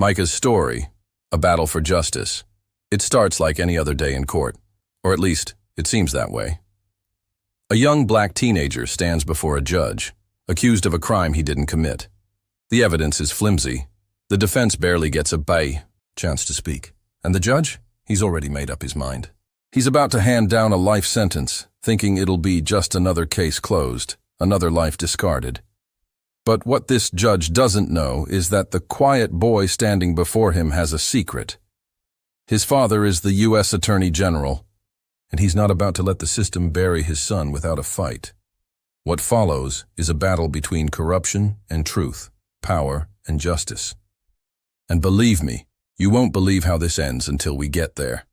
Micah's story, a battle for justice. It starts like any other day in court, or at least it seems that way. A young black teenager stands before a judge, accused of a crime he didn't commit. The evidence is flimsy. The defense barely gets a chance to speak. And the judge? He's already made up his mind. He's about to hand down a life sentence, thinking it'll be just another case closed, another life discarded. But what this judge doesn't know is that the quiet boy standing before him has a secret. His father is the U.S. Attorney General, and he's not about to let the system bury his son without a fight. What follows is a battle between corruption and truth, power and justice. And believe me, you won't believe how this ends until we get there.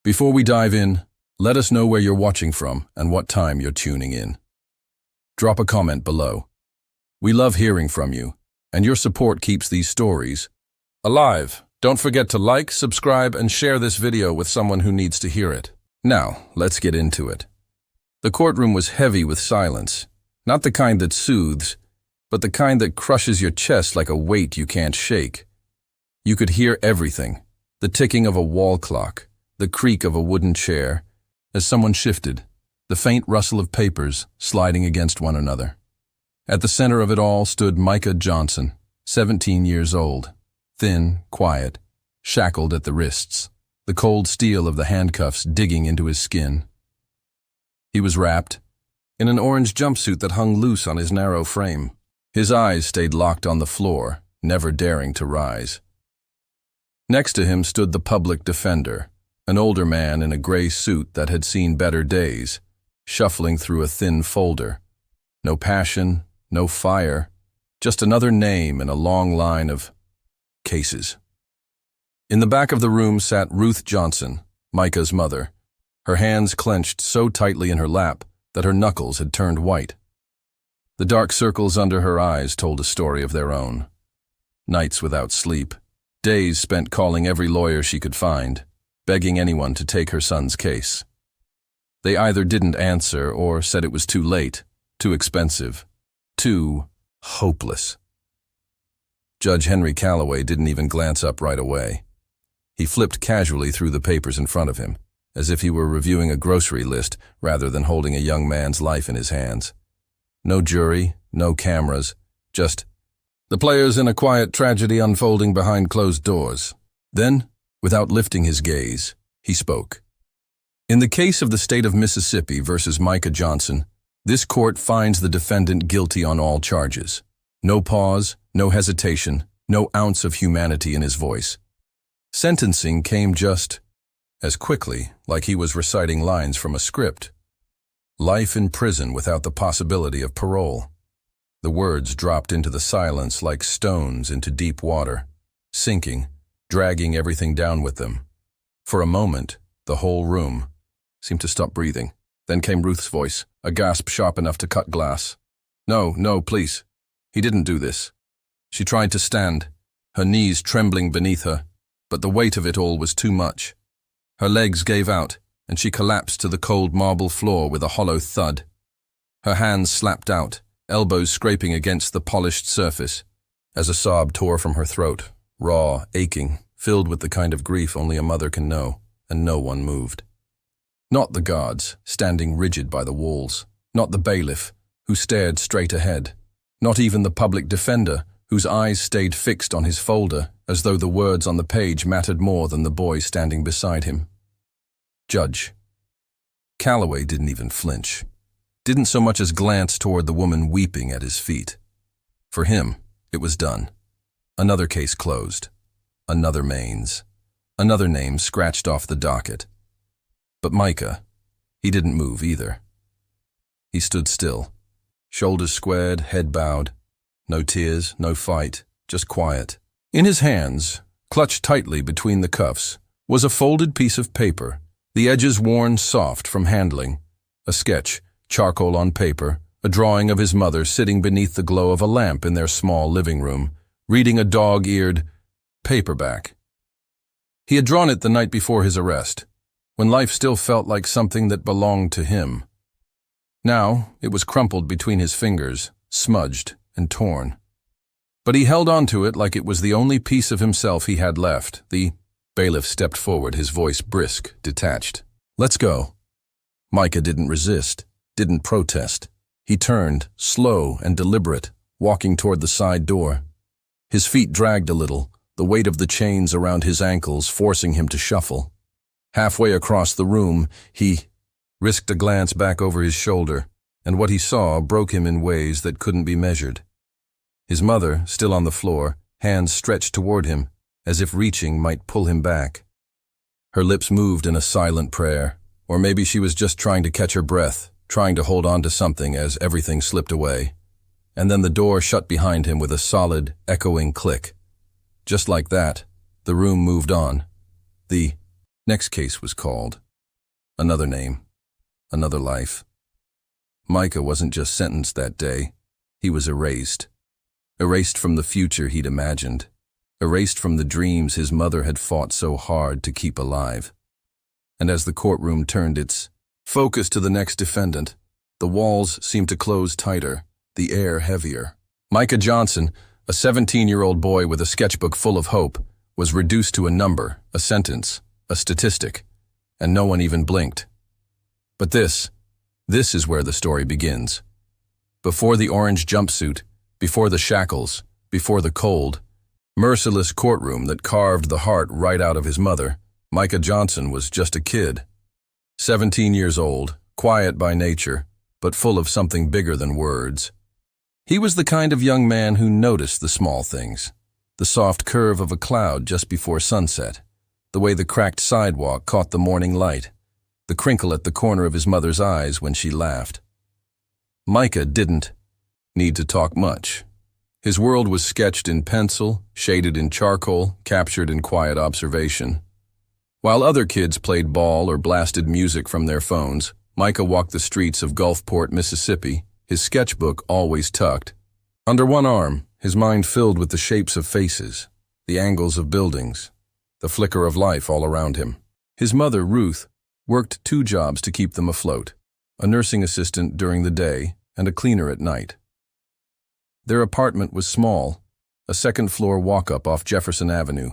Before we dive in, let us know where you're watching from and what time you're tuning in. Drop a comment below. We love hearing from you, and your support keeps these stories alive. Don't forget to like, subscribe, and share this video with someone who needs to hear it. Now, let's get into it. The courtroom was heavy with silence, not the kind that soothes, but the kind that crushes your chest like a weight you can't shake. You could hear everything, the ticking of a wall clock, the creak of a wooden chair, as someone shifted, the faint rustle of papers sliding against one another. At the center of it all stood Micah Johnson, 17 years old, thin, quiet, shackled at the wrists, the cold steel of the handcuffs digging into his skin. He was wrapped in an orange jumpsuit that hung loose on his narrow frame. His eyes stayed locked on the floor, never daring to rise. Next to him stood the public defender, an older man in a gray suit that had seen better days, shuffling through a thin folder. No passion, no fire, just another name in a long line of cases. In the back of the room sat Ruth Johnson, Micah's mother, her hands clenched so tightly in her lap that her knuckles had turned white. The dark circles under her eyes told a story of their own. Nights without sleep, days spent calling every lawyer she could find, begging anyone to take her son's case. They either didn't answer or said it was too late, too expensive, too hopeless. Judge Henry Callaway didn't even glance up right away. He flipped casually through the papers in front of him, as if he were reviewing a grocery list rather than holding a young man's life in his hands. No jury, no cameras, just the players in a quiet tragedy unfolding behind closed doors. Then, without lifting his gaze, he spoke. In the case of the state of Mississippi versus Micah Johnson, this court finds the defendant guilty on all charges. No pause, no hesitation, no ounce of humanity in his voice. Sentencing came just as quickly, like he was reciting lines from a script. Life in prison without the possibility of parole. The words dropped into the silence like stones into deep water, sinking, dragging everything down with them. For a moment, the whole room seemed to stop breathing. Then came Ruth's voice, a gasp sharp enough to cut glass. No, please. He didn't do this. She tried to stand, her knees trembling beneath her, but the weight of it all was too much. Her legs gave out, and she collapsed to the cold marble floor with a hollow thud. Her hands slapped out, elbows scraping against the polished surface, as a sob tore from her throat, raw, aching, filled with the kind of grief only a mother can know, and no one moved. Not the guards, standing rigid by the walls, not the bailiff, who stared straight ahead, not even the public defender, whose eyes stayed fixed on his folder, as though the words on the page mattered more than the boy standing beside him. Judge Callaway didn't even flinch, didn't so much as glance toward the woman weeping at his feet. For him, it was done. Another case closed. Another Maines. Another name scratched off the docket. But Micah, he didn't move either. He stood still, shoulders squared, head bowed. No tears, no fight, just quiet. In his hands, clutched tightly between the cuffs, was a folded piece of paper, the edges worn soft from handling, a sketch, charcoal on paper, a drawing of his mother sitting beneath the glow of a lamp in their small living room, reading a dog-eared paperback. He had drawn it the night before his arrest, when life still felt like something that belonged to him. Now, it was crumpled between his fingers, smudged and torn. But he held on to it like it was the only piece of himself he had left. The bailiff stepped forward, his voice brisk, detached. "Let's go." Micah didn't resist, didn't protest. He turned, slow and deliberate, walking toward the side door. His feet dragged a little, the weight of the chains around his ankles forcing him to shuffle. Halfway across the room, he risked a glance back over his shoulder, and what he saw broke him in ways that couldn't be measured. His mother, still on the floor, hands stretched toward him, as if reaching might pull him back. Her lips moved in a silent prayer, or maybe she was just trying to catch her breath, trying to hold on to something as everything slipped away. And then the door shut behind him with a solid, echoing click. Just like that, the room moved on. The next case was called. Another name. Another life. Micah wasn't just sentenced that day. He was erased. Erased from the future he'd imagined. Erased from the dreams his mother had fought so hard to keep alive. And as the courtroom turned its focus to the next defendant, the walls seemed to close tighter, the air heavier. Micah Johnson, a 17-year-old boy with a sketchbook full of hope, was reduced to a number, a sentence, a statistic, and no one even blinked. But this is where the story begins. Before the orange jumpsuit, before the shackles, before the cold, merciless courtroom that carved the heart right out of his mother, Micah Johnson was just a kid. 17 years old, quiet by nature, but full of something bigger than words. He was the kind of young man who noticed the small things, the soft curve of a cloud just before sunset, the way the cracked sidewalk caught the morning light, the crinkle at the corner of his mother's eyes when she laughed. Micah didn't need to talk much. His world was sketched in pencil, shaded in charcoal, captured in quiet observation. While other kids played ball or blasted music from their phones, Micah walked the streets of Gulfport, Mississippi, his sketchbook always tucked. Under one arm, his mind filled with the shapes of faces, the angles of buildings, the flicker of life all around him. His mother, Ruth, worked 2 jobs to keep them afloat, a nursing assistant during the day and a cleaner at night. Their apartment was small, a second-floor walk-up off Jefferson Avenue.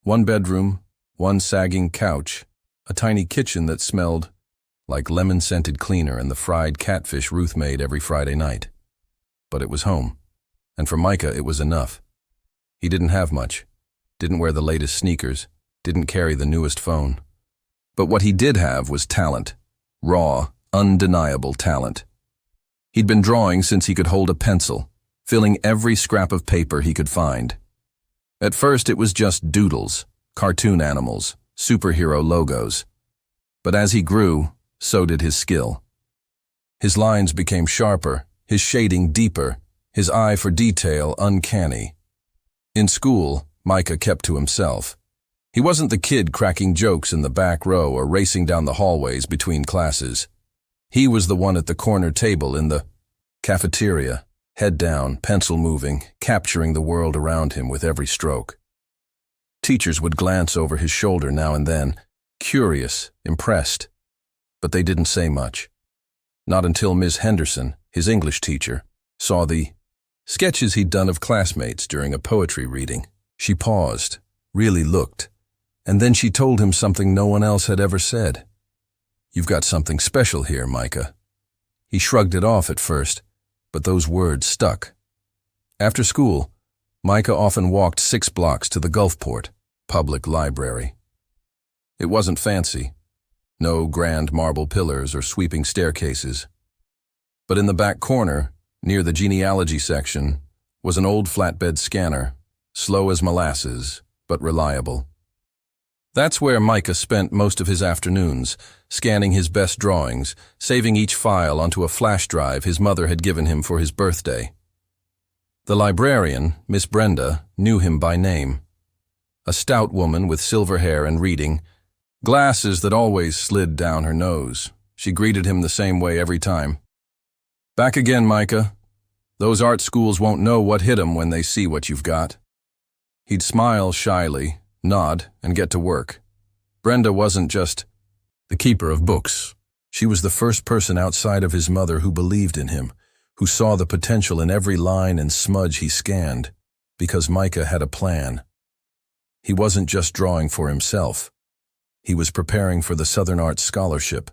1 bedroom, 1 sagging couch, a tiny kitchen that smelled like lemon-scented cleaner and the fried catfish Ruth made every Friday night. But it was home, and for Micah it was enough. He didn't have much, didn't wear the latest sneakers, didn't carry the newest phone. But what he did have was talent, raw, undeniable talent. He'd been drawing since he could hold a pencil, filling every scrap of paper he could find. At first it was just doodles, cartoon animals, superhero logos. But as he grew, so did his skill. His lines became sharper, his shading deeper, his eye for detail uncanny. In school, Micah kept to himself. He wasn't the kid cracking jokes in the back row or racing down the hallways between classes. He was the one at the corner table in the cafeteria, head down, pencil moving, capturing the world around him with every stroke. Teachers would glance over his shoulder now and then, curious, impressed. But they didn't say much. Not until Ms. Henderson, his English teacher, saw the sketches he'd done of classmates during a poetry reading. She paused, really looked, and then she told him something no one else had ever said. "You've got something special here, Micah." He shrugged it off at first, but those words stuck. After school, Micah often walked 6 blocks to the Gulfport Public Library. It wasn't fancy. No grand marble pillars or sweeping staircases. But in the back corner, near the genealogy section, was an old flatbed scanner, slow as molasses, but reliable. That's where Micah spent most of his afternoons, scanning his best drawings, saving each file onto a flash drive his mother had given him for his birthday. The librarian, Miss Brenda, knew him by name. A stout woman with silver hair and reading, glasses that always slid down her nose. She greeted him the same way every time. "Back again, Micah. Those art schools won't know what hit 'em when they see what you've got." He'd smile shyly, nod, and get to work. Brenda wasn't just the keeper of books. She was the first person outside of his mother who believed in him, who saw the potential in every line and smudge he scanned, because Micah had a plan. He wasn't just drawing for himself. He was preparing for the Southern Arts Scholarship,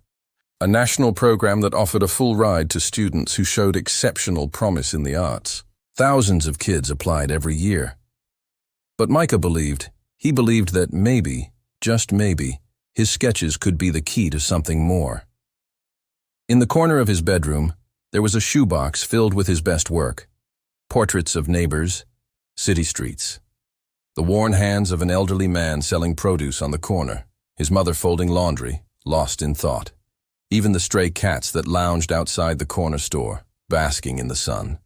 a national program that offered a full ride to students who showed exceptional promise in the arts. Thousands of kids applied every year. But Micah believed that maybe, just maybe, his sketches could be the key to something more. In the corner of his bedroom, there was a shoebox filled with his best work: portraits of neighbors, city streets, the worn hands of an elderly man selling produce on the corner, his mother folding laundry, lost in thought, even the stray cats that lounged outside the corner store, basking in the sun.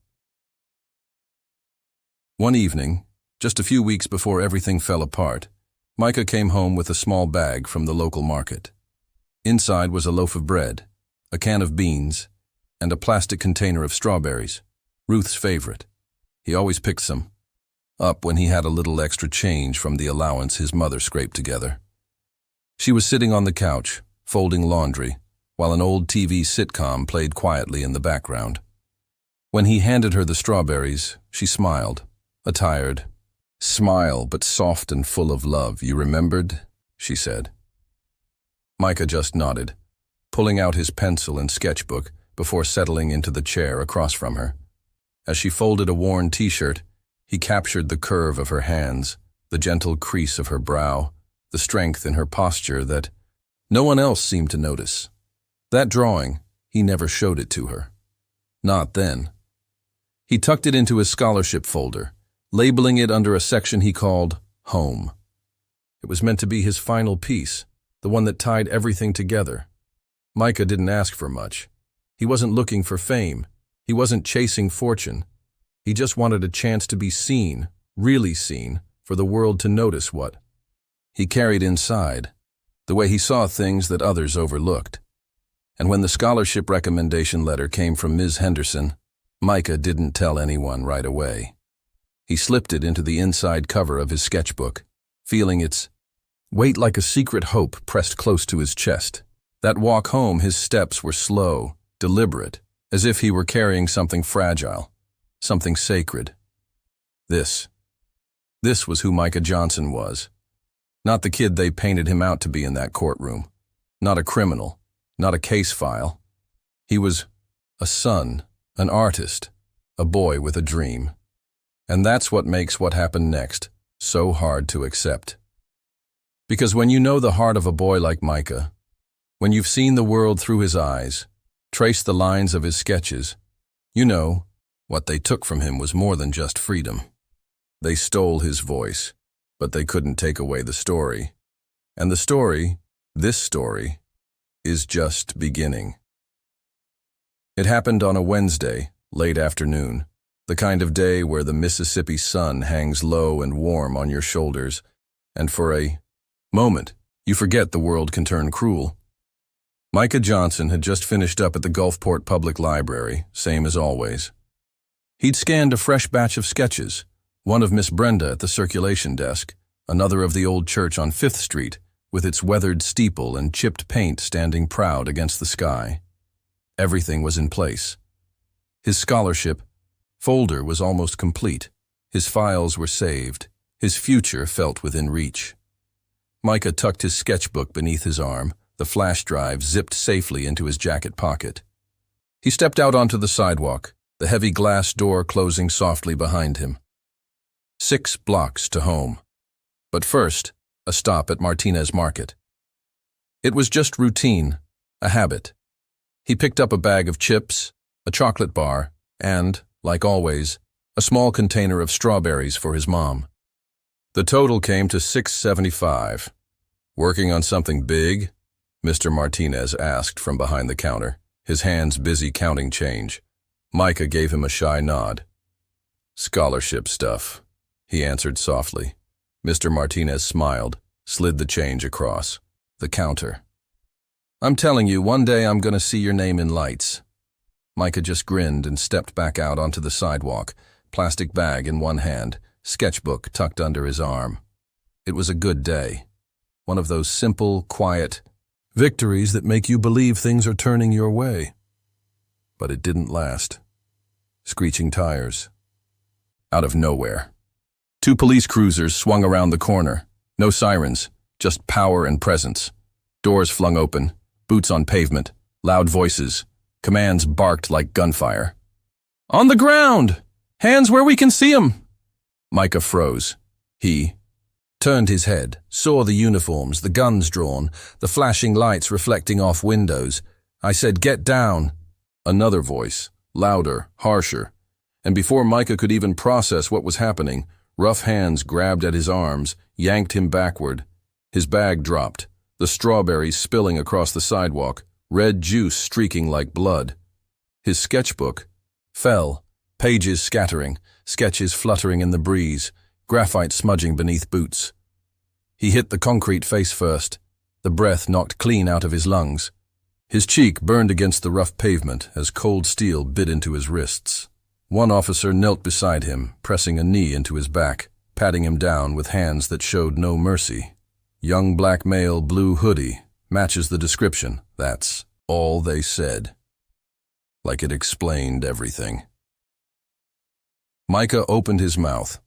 One evening, just a few weeks before everything fell apart, Micah came home with a small bag from the local market. Inside was a loaf of bread, a can of beans, and a plastic container of strawberries, Ruth's favorite. He always picked some up when he had a little extra change from the allowance his mother scraped together. She was sitting on the couch, folding laundry, while an old TV sitcom played quietly in the background. When he handed her the strawberries, she smiled, a tired smile, but soft and full of love. "You remembered?" she said. Micah just nodded, pulling out his pencil and sketchbook before settling into the chair across from her. As she folded a worn t-shirt, he captured the curve of her hands, the gentle crease of her brow, the strength in her posture that no one else seemed to notice. That drawing, he never showed it to her. Not then. He tucked it into his scholarship folder, labeling it under a section he called Home. It was meant to be his final piece, the one that tied everything together. Micah didn't ask for much. He wasn't looking for fame. He wasn't chasing fortune. He just wanted a chance to be seen, really seen, for the world to notice what he carried inside, the way he saw things that others overlooked. And when the scholarship recommendation letter came from Ms. Henderson, Micah didn't tell anyone right away. He slipped it into the inside cover of his sketchbook, feeling its weight like a secret hope pressed close to his chest. That walk home, his steps were slow, deliberate, as if he were carrying something fragile, something sacred. This was who Micah Johnson was. Not the kid they painted him out to be in that courtroom. Not a criminal, not a case file. He was a son, an artist, a boy with a dream. And that's what makes what happened next so hard to accept. Because when you know the heart of a boy like Micah, when you've seen the world through his eyes, traced the lines of his sketches, you know what they took from him was more than just freedom. They stole his voice, but they couldn't take away the story. And the story, this story, is just beginning. It happened on a Wednesday, late afternoon, the kind of day where the Mississippi sun hangs low and warm on your shoulders, and for a moment, you forget the world can turn cruel. Micah Johnson had just finished up at the Gulfport Public Library, same as always. He'd scanned a fresh batch of sketches, one of Miss Brenda at the circulation desk, another of the old church on 5th Street, with its weathered steeple and chipped paint standing proud against the sky. Everything was in place. His scholarship folder was almost complete. His files were saved. His future felt within reach. Micah tucked his sketchbook beneath his arm, the flash drive zipped safely into his jacket pocket. He stepped out onto the sidewalk, the heavy glass door closing softly behind him. 6 blocks to home. But first, a stop at Martinez Market. It was just routine, a habit. He picked up a bag of chips, a chocolate bar, and, like always, a small container of strawberries for his mom. The total came to $6.75. "Working on something big?" Mr. Martinez asked from behind the counter, his hands busy counting change. Micah gave him a shy nod. "Scholarship stuff," he answered softly. Mr. Martinez smiled, slid the change across the counter. "I'm telling you, one day I'm going to see your name in lights." Micah just grinned and stepped back out onto the sidewalk, plastic bag in one hand, sketchbook tucked under his arm. It was a good day. One of those simple, quiet victories that make you believe things are turning your way. But it didn't last. screeching tires. Out of nowhere, 2 police cruisers swung around the corner. No sirens, just power and presence. Doors flung open, boots on pavement, loud voices. Commands barked like gunfire. "On the ground! Hands where we can see 'em!" Micah froze. He turned his head, saw the uniforms, the guns drawn, the flashing lights reflecting off windows. "I said, get down!" Another voice, louder, harsher. And before Micah could even process what was happening, rough hands grabbed at his arms, yanked him backward. His bag dropped, the strawberries spilling across the sidewalk, red juice streaking like blood. His sketchbook fell, pages scattering, sketches fluttering in the breeze, graphite smudging beneath boots. He hit the concrete face first, the breath knocked clean out of his lungs. His cheek burned against the rough pavement as cold steel bit into his wrists. One officer knelt beside him, pressing a knee into his back, patting him down with hands that showed no mercy. "Young black male, blue hoodie, matches the description." That's all they said. Like it explained everything. Micah opened his mouth,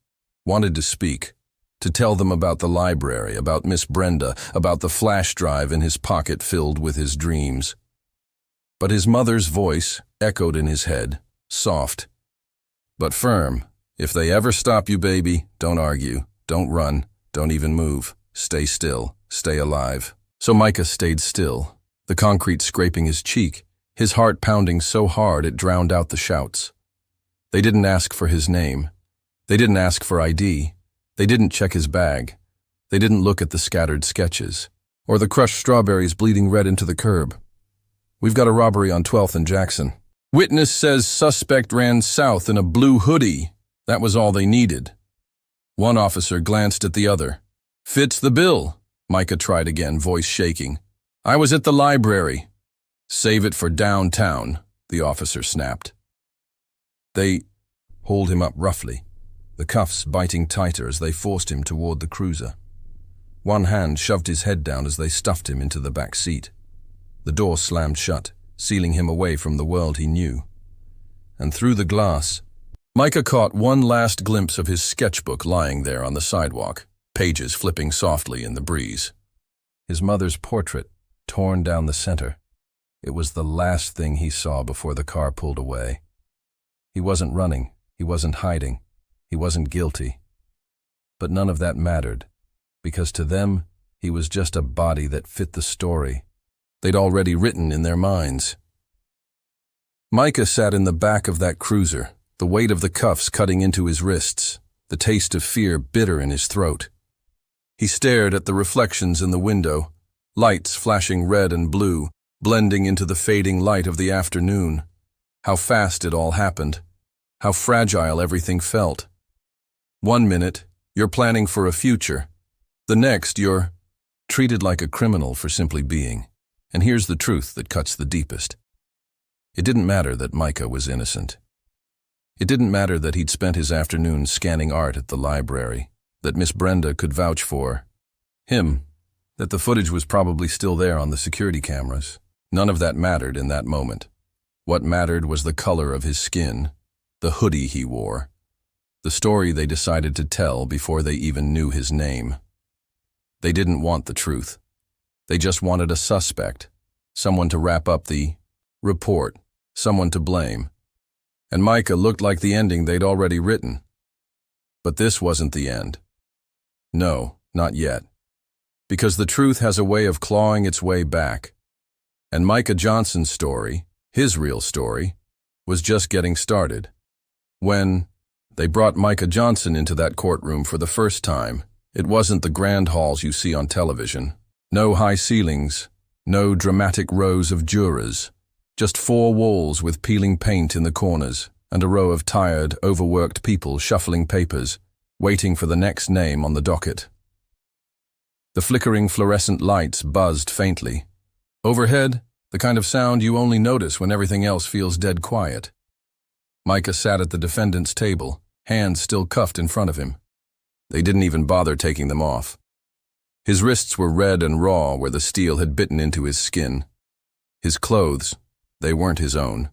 wanted to speak, to tell them about the library, about Miss Brenda, about the flash drive in his pocket filled with his dreams. But his mother's voice echoed in his head, soft, but firm. "If they ever stop you, baby, don't argue, don't run, don't even move. Stay still, stay alive." So Micah stayed still, the concrete scraping his cheek, his heart pounding so hard it drowned out the shouts. They didn't ask for his name. They didn't ask for ID. They didn't check his bag. They didn't look at the scattered sketches, or the crushed strawberries bleeding red into the curb. "We've got a robbery on 12th and Jackson. Witness says suspect ran south in a blue hoodie." That was all they needed. One officer glanced at the other. "Fits the bill," Micah tried again, voice shaking. "I was at the library." "Save it for downtown," the officer snapped. They hauled him up roughly, the cuffs biting tighter as they forced him toward the cruiser. One hand shoved his head down as they stuffed him into the back seat. The door slammed shut, sealing him away from the world he knew. And through the glass, Micah caught one last glimpse of his sketchbook lying there on the sidewalk, pages flipping softly in the breeze. His mother's portrait, torn down the center. It was the last thing he saw before the car pulled away. He wasn't running, he wasn't hiding, he wasn't guilty. But none of that mattered, because to them, he was just a body that fit the story they'd already written in their minds. Micah sat in the back of that cruiser, the weight of the cuffs cutting into his wrists, the taste of fear bitter in his throat. He stared at the reflections in the window, lights flashing red and blue, blending into the fading light of the afternoon. How fast it all happened. How fragile everything felt. 1 minute, you're planning for a future. The next, you're treated like a criminal for simply being. And here's the truth that cuts the deepest. It didn't matter that Micah was innocent. It didn't matter that he'd spent his afternoon scanning art at the library, that Miss Brenda could vouch for him, that the footage was probably still there on the security cameras. None of that mattered in that moment. What mattered was the color of his skin, the hoodie he wore, the story they decided to tell before they even knew his name. They didn't want the truth. They just wanted a suspect, someone to wrap up the report, someone to blame. And Micah looked like the ending they'd already written. But this wasn't the end. No, not yet. Because the truth has a way of clawing its way back. And Micah Johnson's story, his real story, was just getting started. When they brought Micah Johnson into that courtroom for the first time, it wasn't the grand halls you see on television. No high ceilings, no dramatic rows of jurors, just 4 walls with peeling paint in the corners and a row of tired, overworked people shuffling papers, waiting for the next name on the docket. The flickering fluorescent lights buzzed faintly. Overhead, the kind of sound you only notice when everything else feels dead quiet. Micah sat at the defendant's table, hands still cuffed in front of him. They didn't even bother taking them off. His wrists were red and raw where the steel had bitten into his skin. His clothes, they weren't his own.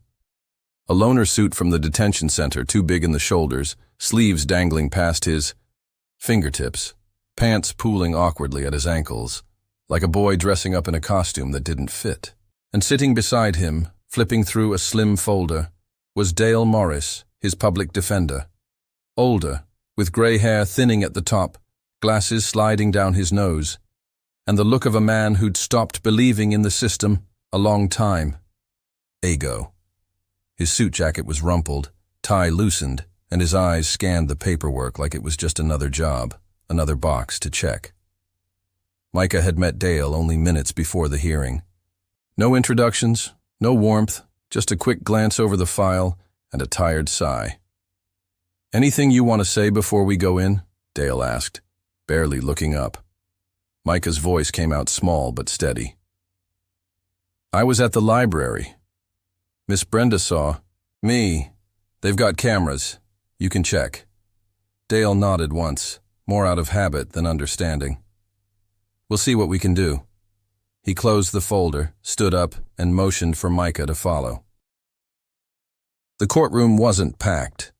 A loaner suit from the detention center, too big in the shoulders, sleeves dangling past his fingertips, pants pooling awkwardly at his ankles, like a boy dressing up in a costume that didn't fit. And sitting beside him, flipping through a slim folder, was Dale Morris, his public defender. Older, with gray hair thinning at the top, glasses sliding down his nose, and the look of a man who'd stopped believing in the system a long time. Ego. His suit jacket was rumpled, tie loosened, and his eyes scanned the paperwork like it was just another job, another box to check. Micah had met Dale only minutes before the hearing. No introductions, no warmth, just a quick glance over the file and a tired sigh. "Anything you want to say before we go in?" Dale asked, barely looking up. Micah's voice came out small but steady. "I was at the library. Miss Brenda saw me. They've got cameras. You can check." Dale nodded once, more out of habit than understanding. "We'll see what we can do." He closed the folder, stood up, and motioned for Micah to follow. The courtroom wasn't packed.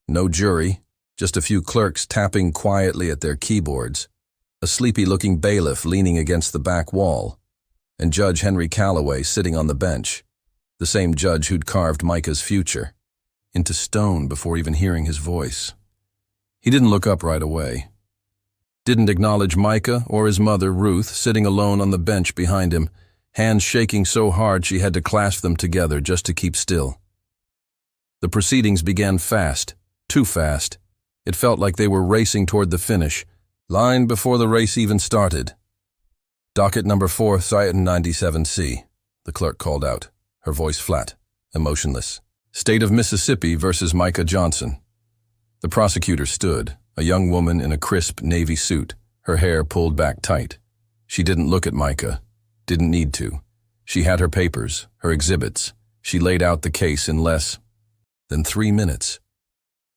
No jury, just a few clerks tapping quietly at their keyboards, a sleepy-looking bailiff leaning against the back wall, and Judge Henry Callaway sitting on the bench, the same judge who'd carved Micah's future into stone before even hearing his voice. He didn't look up right away. Didn't acknowledge Micah or his mother, Ruth, sitting alone on the bench behind him, hands shaking so hard she had to clasp them together just to keep still. The proceedings began fast, too fast. It felt like they were racing toward the finish, line before the race even started. "Docket number 4, Citon 97C, the clerk called out, her voice flat, emotionless. "State of Mississippi versus Micah Johnson." The prosecutor stood, a young woman in a crisp navy suit, her hair pulled back tight. She didn't look at Micah, didn't need to. She had her papers, her exhibits. She laid out the case in less than 3 minutes.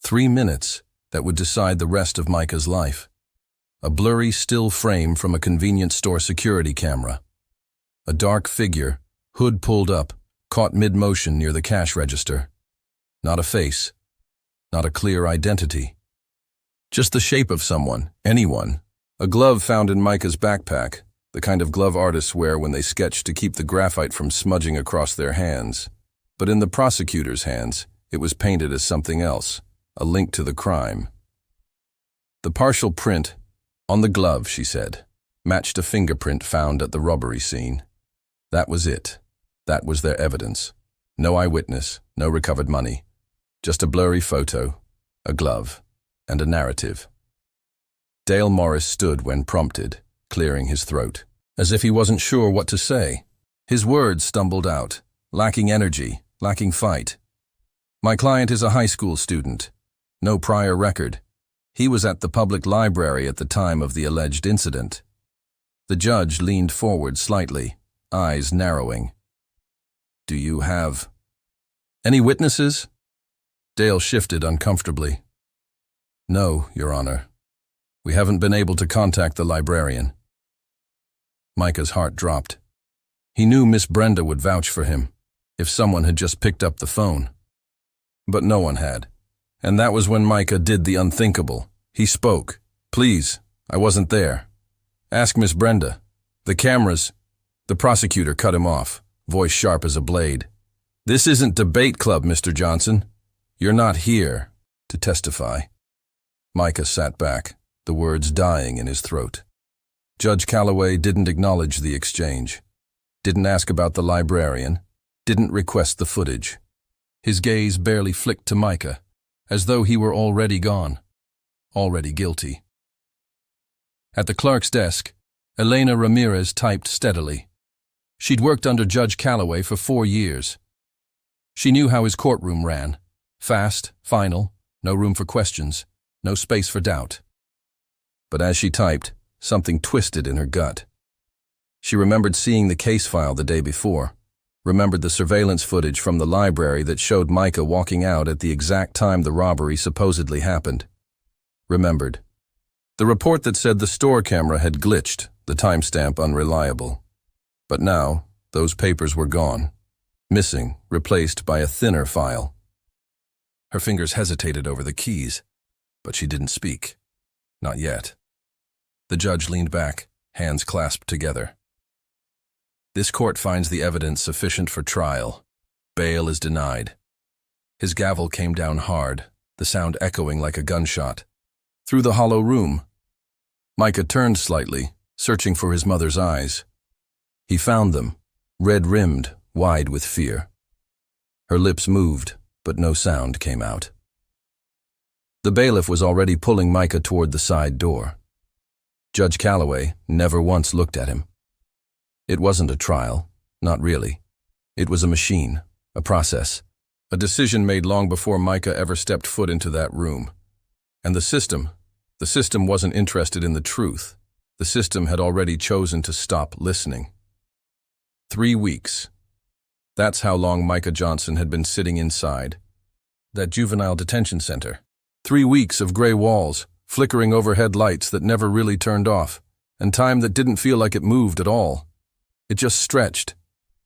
3 minutes that would decide the rest of Micah's life. A blurry still frame from a convenience store security camera. A dark figure, hood pulled up, caught mid-motion near the cash register. Not a face, not a clear identity. Just the shape of someone, anyone. A glove found in Micah's backpack, the kind of glove artists wear when they sketch to keep the graphite from smudging across their hands. But in the prosecutor's hands, it was painted as something else, a link to the crime. The partial print on the glove, she said, matched a fingerprint found at the robbery scene. That was it. That was their evidence. No eyewitness, no recovered money. Just a blurry photo, a glove, and a narrative. Dale Morris stood when prompted, clearing his throat, as if he wasn't sure what to say. His words stumbled out, lacking energy, lacking fight. "My client is a high school student. No prior record. He was at the public library at the time of the alleged incident." The judge leaned forward slightly, eyes narrowing. "Do you have any witnesses?" Dale shifted uncomfortably. "No, Your Honor. We haven't been able to contact the librarian." Micah's heart dropped. He knew Miss Brenda would vouch for him, if someone had just picked up the phone. But no one had. And that was when Micah did the unthinkable. He spoke. "Please, I wasn't there. Ask Miss Brenda. The cameras." The prosecutor cut him off, voice sharp as a blade. "This isn't debate club, Mr. Johnson. You're not here to testify." Micah sat back, the words dying in his throat. Judge Callaway didn't acknowledge the exchange, didn't ask about the librarian, didn't request the footage. His gaze barely flicked to Micah, as though he were already gone, already guilty. At the clerk's desk, Elena Ramirez typed steadily. She'd worked under Judge Callaway for 4 years. She knew how his courtroom ran. Fast, final, no room for questions, no space for doubt. But as she typed, something twisted in her gut. She remembered seeing the case file the day before, remembered the surveillance footage from the library that showed Micah walking out at the exact time the robbery supposedly happened. Remembered the report that said the store camera had glitched, the timestamp unreliable. But now, those papers were gone. Missing, replaced by a thinner file, Her fingers hesitated over the keys, but she didn't speak. Not yet. The judge leaned back, hands clasped together. This court finds the evidence sufficient for trial. Bail is denied. His gavel came down hard, the sound echoing like a gunshot. Through the hollow room, Micah turned slightly, searching for his mother's eyes. He found them, red-rimmed, wide with fear. Her lips moved, but no sound came out. The bailiff was already pulling Micah toward the side door. Judge Callaway never once looked at him. It wasn't a trial, not really. It was a machine, a process, a decision made long before Micah ever stepped foot into that room. And the system wasn't interested in the truth. The system had already chosen to stop listening. 3 weeks. That's how long Micah Johnson had been sitting inside that juvenile detention center. 3 weeks of gray walls, flickering overhead lights that never really turned off, and time that didn't feel like it moved at all. It just stretched,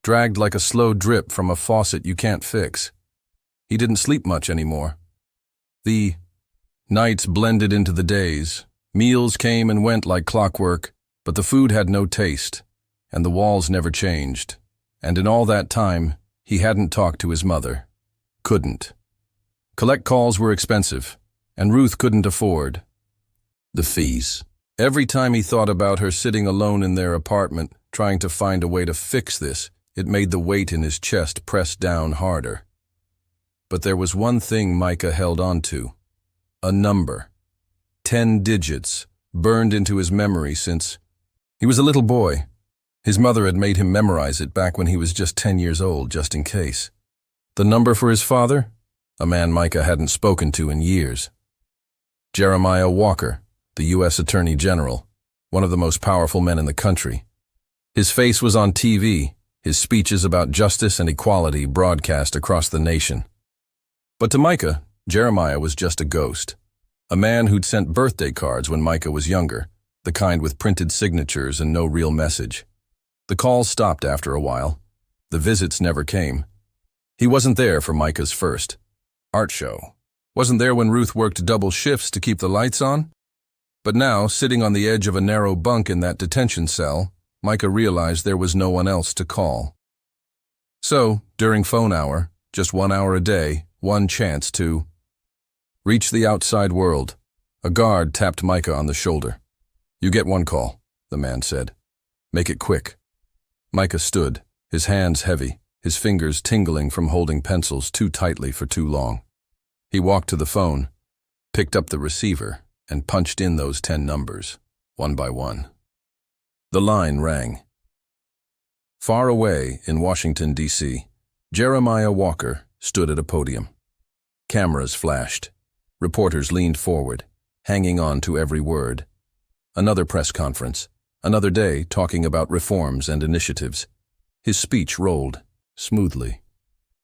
dragged like a slow drip from a faucet you can't fix. He didn't sleep much anymore. The nights blended into the days. Meals came and went like clockwork, but the food had no taste, and the walls never changed. And in all that time, he hadn't talked to his mother. Couldn't. Collect calls were expensive, and Ruth couldn't afford the fees. Every time he thought about her sitting alone in their apartment, trying to find a way to fix this, it made the weight in his chest press down harder. But there was one thing Micah held on to. A number. 10 digits, burned into his memory since he was a little boy. His mother had made him memorize it back when he was just 10 years old, just in case. The number for his father? A man Micah hadn't spoken to in years. Jeremiah Walker, the U.S. Attorney General, one of the most powerful men in the country. His face was on TV, his speeches about justice and equality broadcast across the nation. But to Micah, Jeremiah was just a ghost. A man who'd sent birthday cards when Micah was younger, the kind with printed signatures and no real message. The calls stopped after a while. The visits never came. He wasn't there for Micah's first art show. Wasn't there when Ruth worked double shifts to keep the lights on. But now, sitting on the edge of a narrow bunk in that detention cell, Micah realized there was no one else to call. So, during phone hour, just 1 hour a day, one chance to reach the outside world. A guard tapped Micah on the shoulder. "You get one call," the man said. "Make it quick." Micah stood, his hands heavy, his fingers tingling from holding pencils too tightly for too long. He walked to the phone, picked up the receiver, and punched in those 10 numbers, one by one. The line rang. Far away in Washington, D.C., Jeremiah Walker stood at a podium. Cameras flashed. Reporters leaned forward, hanging on to every word. Another press conference, another day talking about reforms and initiatives. His speech rolled smoothly.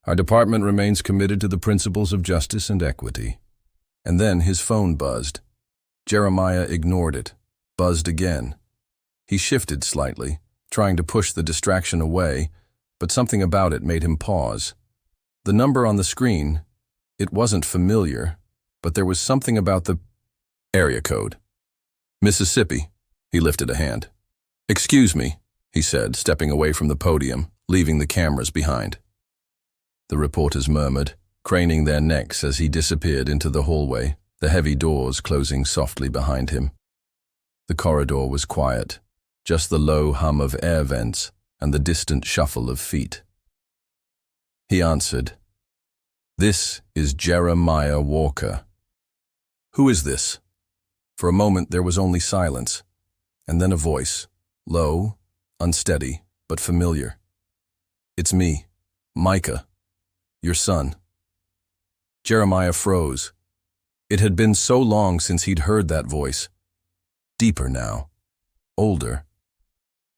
"Our department remains committed to the principles of justice and equity." And then his phone buzzed. Jeremiah ignored it, buzzed again. He shifted slightly, trying to push the distraction away, but something about it made him pause. The number on the screen, it wasn't familiar, but there was something about the area code. "Mississippi." He lifted a hand. "Excuse me," he said, stepping away from the podium, leaving the cameras behind. The reporters murmured, craning their necks as he disappeared into the hallway, the heavy doors closing softly behind him. The corridor was quiet, just the low hum of air vents and the distant shuffle of feet. He answered, "This is Jeremiah Walker." "Who is this?" For a moment there was only silence, and then a voice, low, unsteady, but familiar. "It's me, Micah, your son." Jeremiah froze. It had been so long since he'd heard that voice. Deeper now, older,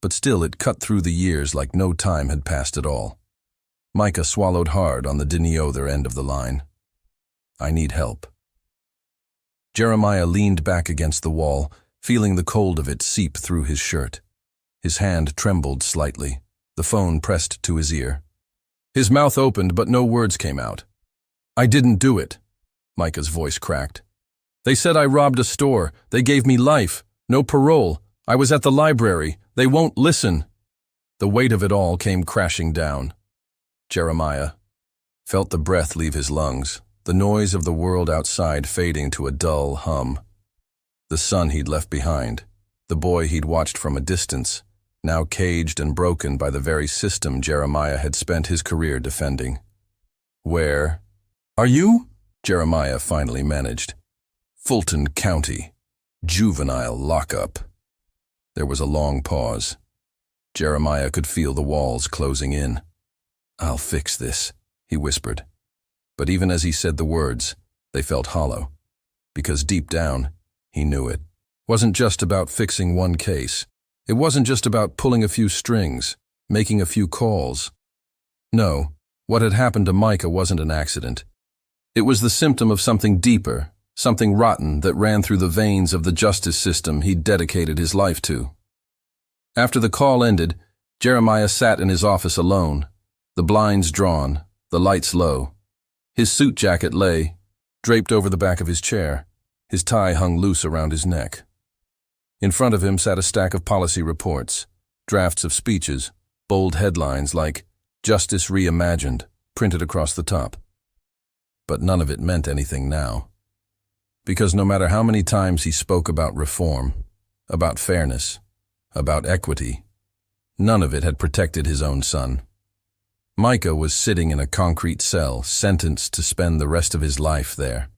but still it cut through the years like no time had passed at all. Micah swallowed hard on the didn't other end of the line. "I need help." Jeremiah leaned back against the wall, feeling the cold of it seep through his shirt. His hand trembled slightly, the phone pressed to his ear. His mouth opened, but no words came out. "I didn't do it," Micah's voice cracked. "They said I robbed a store. They gave me life. No parole. I was at the library. They won't listen." The weight of it all came crashing down. Jeremiah felt the breath leave his lungs, the noise of the world outside fading to a dull hum. The son he'd left behind, the boy he'd watched from a distance, now caged and broken by the very system Jeremiah had spent his career defending. "Where are you?" Jeremiah finally managed. "Fulton County, juvenile lockup." There was a long pause. Jeremiah could feel the walls closing in. "I'll fix this," he whispered. But even as he said the words, they felt hollow, because deep down, he knew it wasn't just about fixing one case. It wasn't just about pulling a few strings, making a few calls. No, what had happened to Micah wasn't an accident. It was the symptom of something deeper, something rotten that ran through the veins of the justice system he'd dedicated his life to. After the call ended, Jeremiah sat in his office alone, the blinds drawn, the lights low. His suit jacket lay, draped over the back of his chair. His tie hung loose around his neck. In front of him sat a stack of policy reports, drafts of speeches, bold headlines like "Justice Reimagined" printed across the top. But none of it meant anything now. Because no matter how many times he spoke about reform, about fairness, about equity, none of it had protected his own son. Micah was sitting in a concrete cell, sentenced to spend the rest of his life there.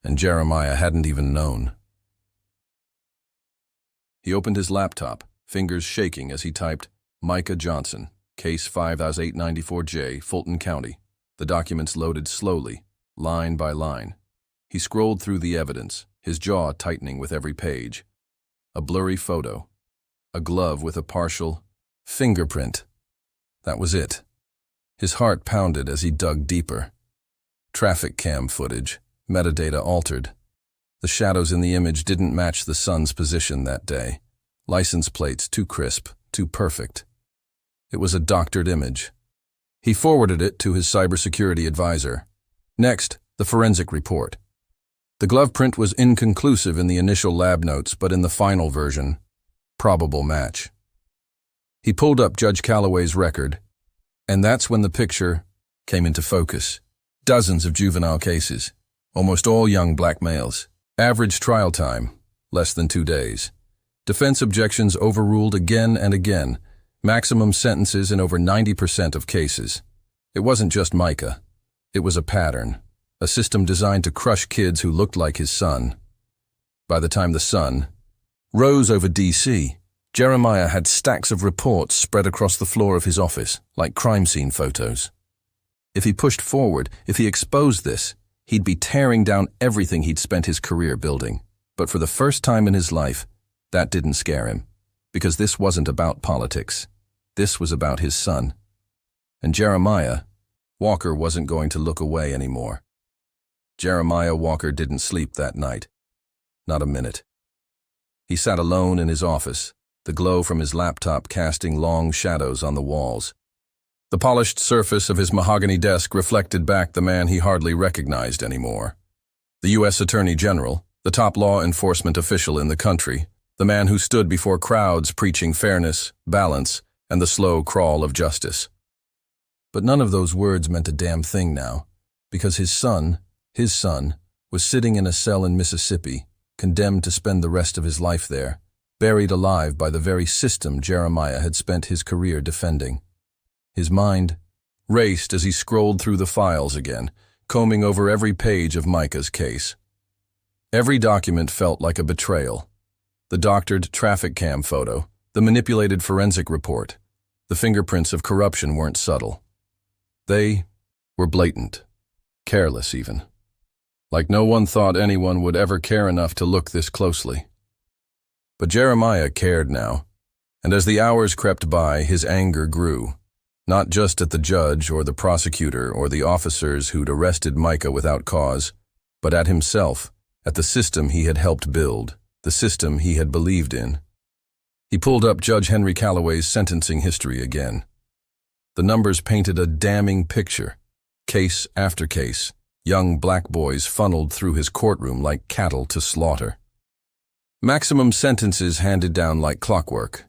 And Jeremiah hadn't even known. He opened his laptop, fingers shaking as he typed, "Micah Johnson, Case 5894J, Fulton County." The documents loaded slowly, line by line. He scrolled through the evidence, his jaw tightening with every page. A blurry photo. A glove with a partial fingerprint. That was it. His heart pounded as he dug deeper. Traffic cam footage, metadata altered. The shadows in the image didn't match the son's position that day. License plates too crisp, too perfect. It was a doctored image. He forwarded it to his cybersecurity advisor. Next, the forensic report. The glove print was inconclusive in the initial lab notes, but in the final version, probable match. He pulled up Judge Callaway's record, and that's when the picture came into focus. Dozens of juvenile cases, almost all young black males. Average trial time, less than 2 days. Defense objections overruled again and again. Maximum sentences in over 90% of cases. It wasn't just Micah. It was a pattern, a system designed to crush kids who looked like his son. By the time the sun rose over D.C., Jeremiah had stacks of reports spread across the floor of his office, like crime scene photos. If he pushed forward, if he exposed this, he'd be tearing down everything he'd spent his career building. But for the first time in his life, that didn't scare him, because this wasn't about politics. This was about his son. And Jeremiah Walker wasn't going to look away anymore. Jeremiah Walker didn't sleep that night. Not a minute. He sat alone in his office, the glow from his laptop casting long shadows on the walls. The polished surface of his mahogany desk reflected back the man he hardly recognized anymore. The U.S. Attorney General, the top law enforcement official in the country, the man who stood before crowds preaching fairness, balance, and the slow crawl of justice. But none of those words meant a damn thing now, because his son, was sitting in a cell in Mississippi, condemned to spend the rest of his life there, buried alive by the very system Jeremiah had spent his career defending. His mind raced as he scrolled through the files again, combing over every page of Micah's case. Every document felt like a betrayal. The doctored traffic cam photo, the manipulated forensic report, the fingerprints of corruption weren't subtle. They were blatant, careless even. Like no one thought anyone would ever care enough to look this closely. But Jeremiah cared now, and as the hours crept by, his anger grew. Not just at the judge or the prosecutor or the officers who'd arrested Micah without cause, but at himself, at the system he had helped build, the system he had believed in. He pulled up Judge Henry Callaway's sentencing history again. The numbers painted a damning picture, case after case, Young black boys funneled through his courtroom like cattle to slaughter. Maximum sentences handed down like clockwork.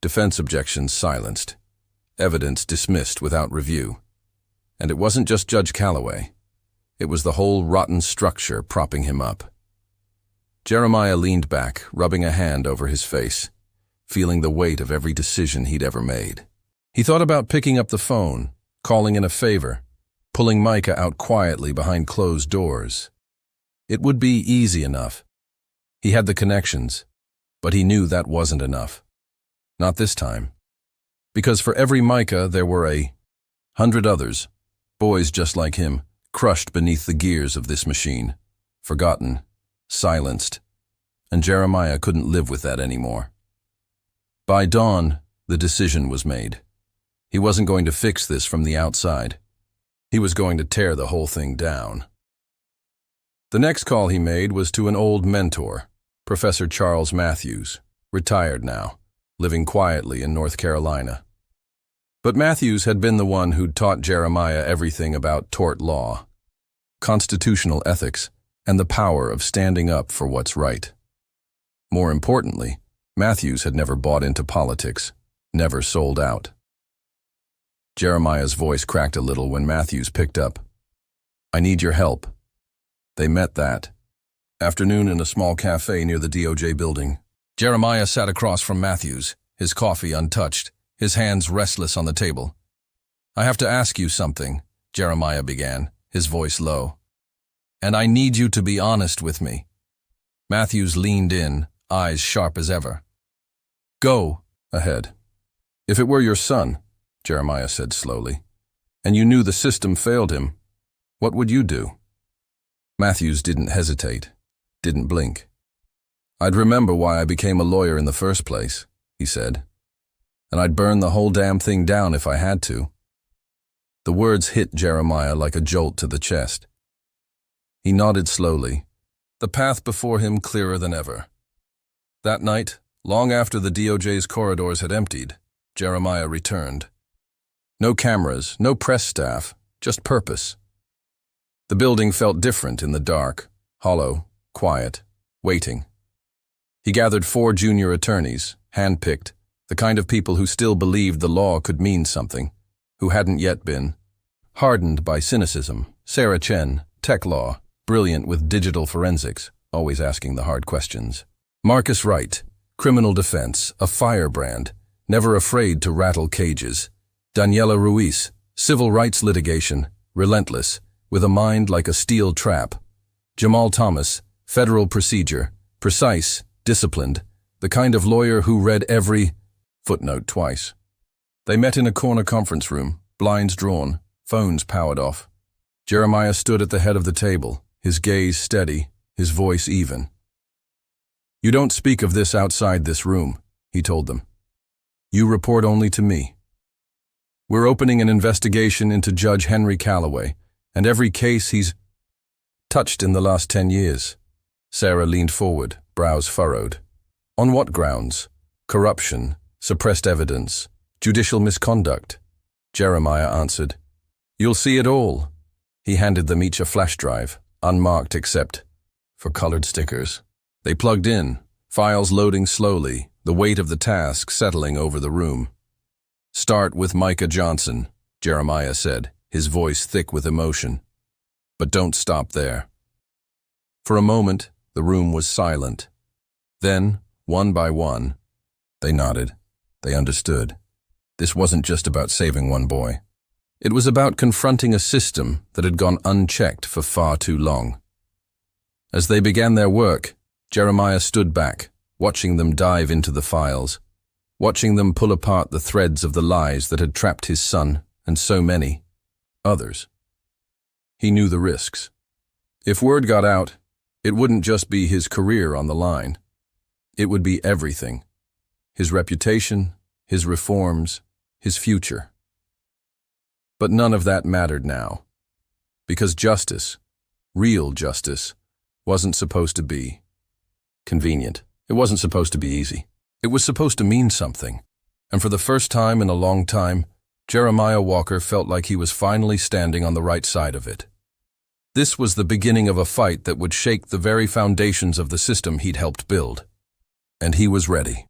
Defense objections silenced. Evidence dismissed without review. And it wasn't just Judge Callaway. It was the whole rotten structure propping him up. Jeremiah leaned back, rubbing a hand over his face, feeling the weight of every decision he'd ever made. He thought about picking up the phone, calling in a favor, pulling Micah out quietly behind closed doors. It would be easy enough. He had the connections, but he knew that wasn't enough. Not this time. Because for every Micah there were 100 others, boys just like him, crushed beneath the gears of this machine, forgotten, silenced, and Jeremiah couldn't live with that anymore. By dawn, the decision was made. He wasn't going to fix this from the outside. He was going to tear the whole thing down. The next call he made was to an old mentor, Professor Charles Matthews, retired now, living quietly in North Carolina. But Matthews had been the one who'd taught Jeremiah everything about tort law, constitutional ethics, and the power of standing up for what's right. More importantly, Matthews had never bought into politics, never sold out. Jeremiah's voice cracked a little when Matthews picked up. "I need your help." They met that afternoon in a small cafe near the DOJ building. Jeremiah sat across from Matthews, his coffee untouched, his hands restless on the table. "I have to ask you something," Jeremiah began, his voice low. "And I need you to be honest with me." Matthews leaned in, eyes sharp as ever. "Go ahead." "If it were your son," Jeremiah said slowly, "and you knew the system failed him, what would you do?" Matthews didn't hesitate, didn't blink. "I'd remember why I became a lawyer in the first place," he said. "And I'd burn the whole damn thing down if I had to." The words hit Jeremiah like a jolt to the chest. He nodded slowly, the path before him clearer than ever. That night, long after the DOJ's corridors had emptied, Jeremiah returned. No cameras, no press staff, just purpose. The building felt different in the dark, hollow, quiet, waiting. He gathered 4 junior attorneys, hand-picked, the kind of people who still believed the law could mean something, who hadn't yet been. Hardened by cynicism, Sarah Chen, tech law, brilliant with digital forensics, always asking the hard questions. Marcus Wright, criminal defense, a firebrand, never afraid to rattle cages. Tanya Lewis, civil rights litigation, relentless, with a mind like a steel trap. Jamal Thomas, federal procedure, precise, disciplined, the kind of lawyer who read every footnote twice. They met in a corner conference room, blinds drawn, phones powered off. Jeremiah stood at the head of the table, his gaze steady, his voice even. "You don't speak of this outside this room," he told them. "You report only to me. We're opening an investigation into Judge Henry Callaway, and every case he's touched in the last 10 years. Sarah leaned forward, brows furrowed. "On what grounds? Corruption, suppressed evidence, judicial misconduct?" Jeremiah answered. "You'll see it all." He handed them each a flash drive, unmarked except for colored stickers. They plugged in, files loading slowly, the weight of the task settling over the room. "Start with Micah Johnson," Jeremiah said, his voice thick with emotion. "But don't stop there." For a moment, the room was silent. Then, one by one, they nodded. They understood. This wasn't just about saving one boy. It was about confronting a system that had gone unchecked for far too long. As they began their work, Jeremiah stood back, watching them dive into the files, watching them pull apart the threads of the lies that had trapped his son and so many others. He knew the risks. If word got out, it wouldn't just be his career on the line. It would be everything. His reputation, his reforms, his future. But none of that mattered now. Because justice, real justice, wasn't supposed to be convenient. It wasn't supposed to be easy. It was supposed to mean something. And for the first time in a long time, Jeremiah Walker felt like he was finally standing on the right side of it. This was the beginning of a fight that would shake the very foundations of the system he'd helped build. And he was ready.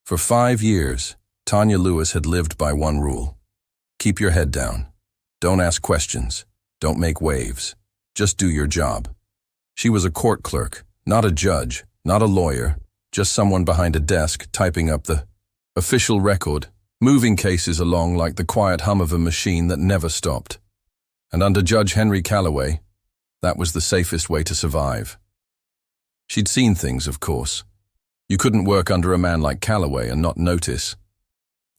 For 5 years, Tanya Lewis had lived by one rule. Keep your head down. Don't ask questions. Don't make waves. Just do your job. She was a court clerk, not a judge, not a lawyer, just someone behind a desk typing up the official record, moving cases along like the quiet hum of a machine that never stopped. And under Judge Henry Callaway, that was the safest way to survive. She'd seen things, of course. You couldn't work under a man like Callaway and not notice.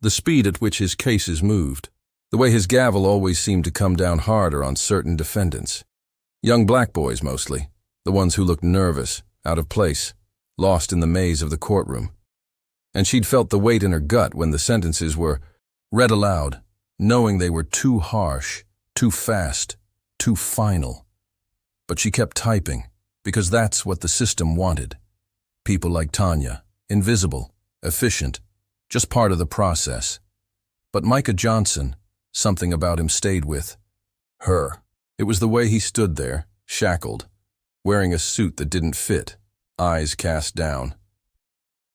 The speed at which his cases moved, the way his gavel always seemed to come down harder on certain defendants. Young black boys mostly, the ones who looked nervous, out of place, lost in the maze of the courtroom. And she'd felt the weight in her gut when the sentences were read aloud, knowing they were too harsh, too fast, too final. But she kept typing, because that's what the system wanted. People like Tanya, invisible, efficient, just part of the process. But Micah Johnson, something about him stayed with her. It was the way he stood there, shackled, wearing a suit that didn't fit, eyes cast down.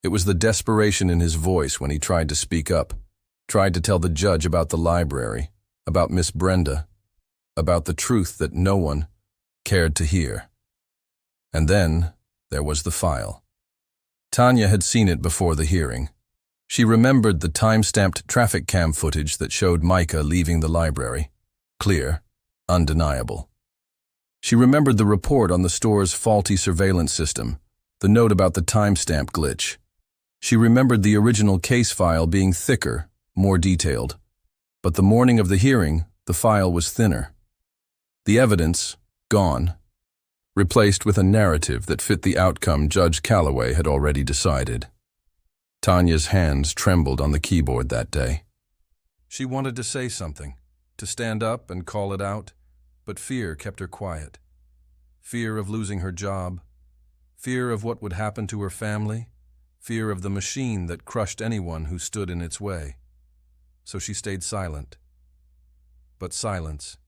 It was the desperation in his voice when he tried to speak up, tried to tell the judge about the library, about Miss Brenda, about the truth that no one cared to hear. And then there was the file. Tanya had seen it before the hearing. She remembered the time-stamped traffic cam footage that showed Micah leaving the library. Clear, undeniable. She remembered the report on the store's faulty surveillance system, the note about the timestamp glitch. She remembered the original case file being thicker, more detailed. But the morning of the hearing, the file was thinner. The evidence, gone, replaced with a narrative that fit the outcome Judge Callaway had already decided. Tanya's hands trembled on the keyboard that day. She wanted to say something, to stand up and call it out, but fear kept her quiet. Fear of losing her job, fear of what would happen to her family, fear of the machine that crushed anyone who stood in its way. So she stayed silent. But silence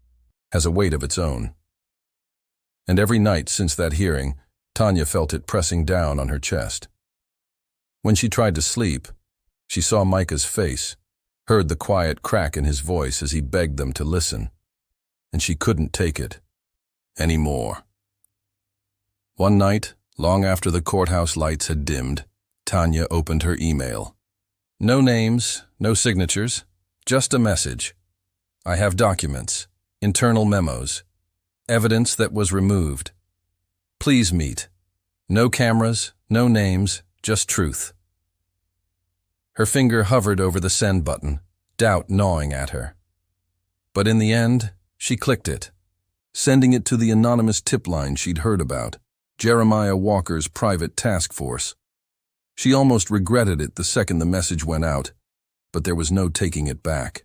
has a weight of its own. And every night since that hearing, Tanya felt it pressing down on her chest. When she tried to sleep, she saw Micah's face, heard the quiet crack in his voice as he begged them to listen, and she couldn't take it anymore. One night, long after the courthouse lights had dimmed, Tanya opened her email. No names, no signatures, just a message. I have documents, internal memos, evidence that was removed. Please meet. No cameras, no names, just truth. Her finger hovered over the send button, doubt gnawing at her. But in the end, she clicked it, sending it to the anonymous tip line she'd heard about, Jeremiah Walker's private task force. She almost regretted it the second the message went out, but there was no taking it back.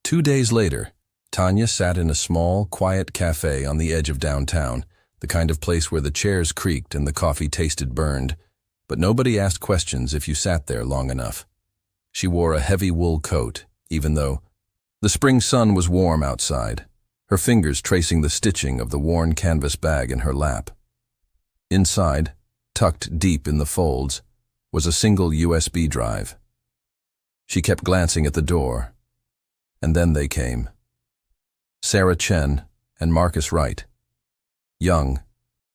2 days later, Tanya sat in a small, quiet cafe on the edge of downtown, the kind of place where the chairs creaked and the coffee tasted burned, but nobody asked questions if you sat there long enough. She wore a heavy wool coat, even though the spring sun was warm outside, her fingers tracing the stitching of the worn canvas bag in her lap. Inside, tucked deep in the folds, was a single USB drive. She kept glancing at the door, and then they came. Sarah Chen and Marcus Wright. Young,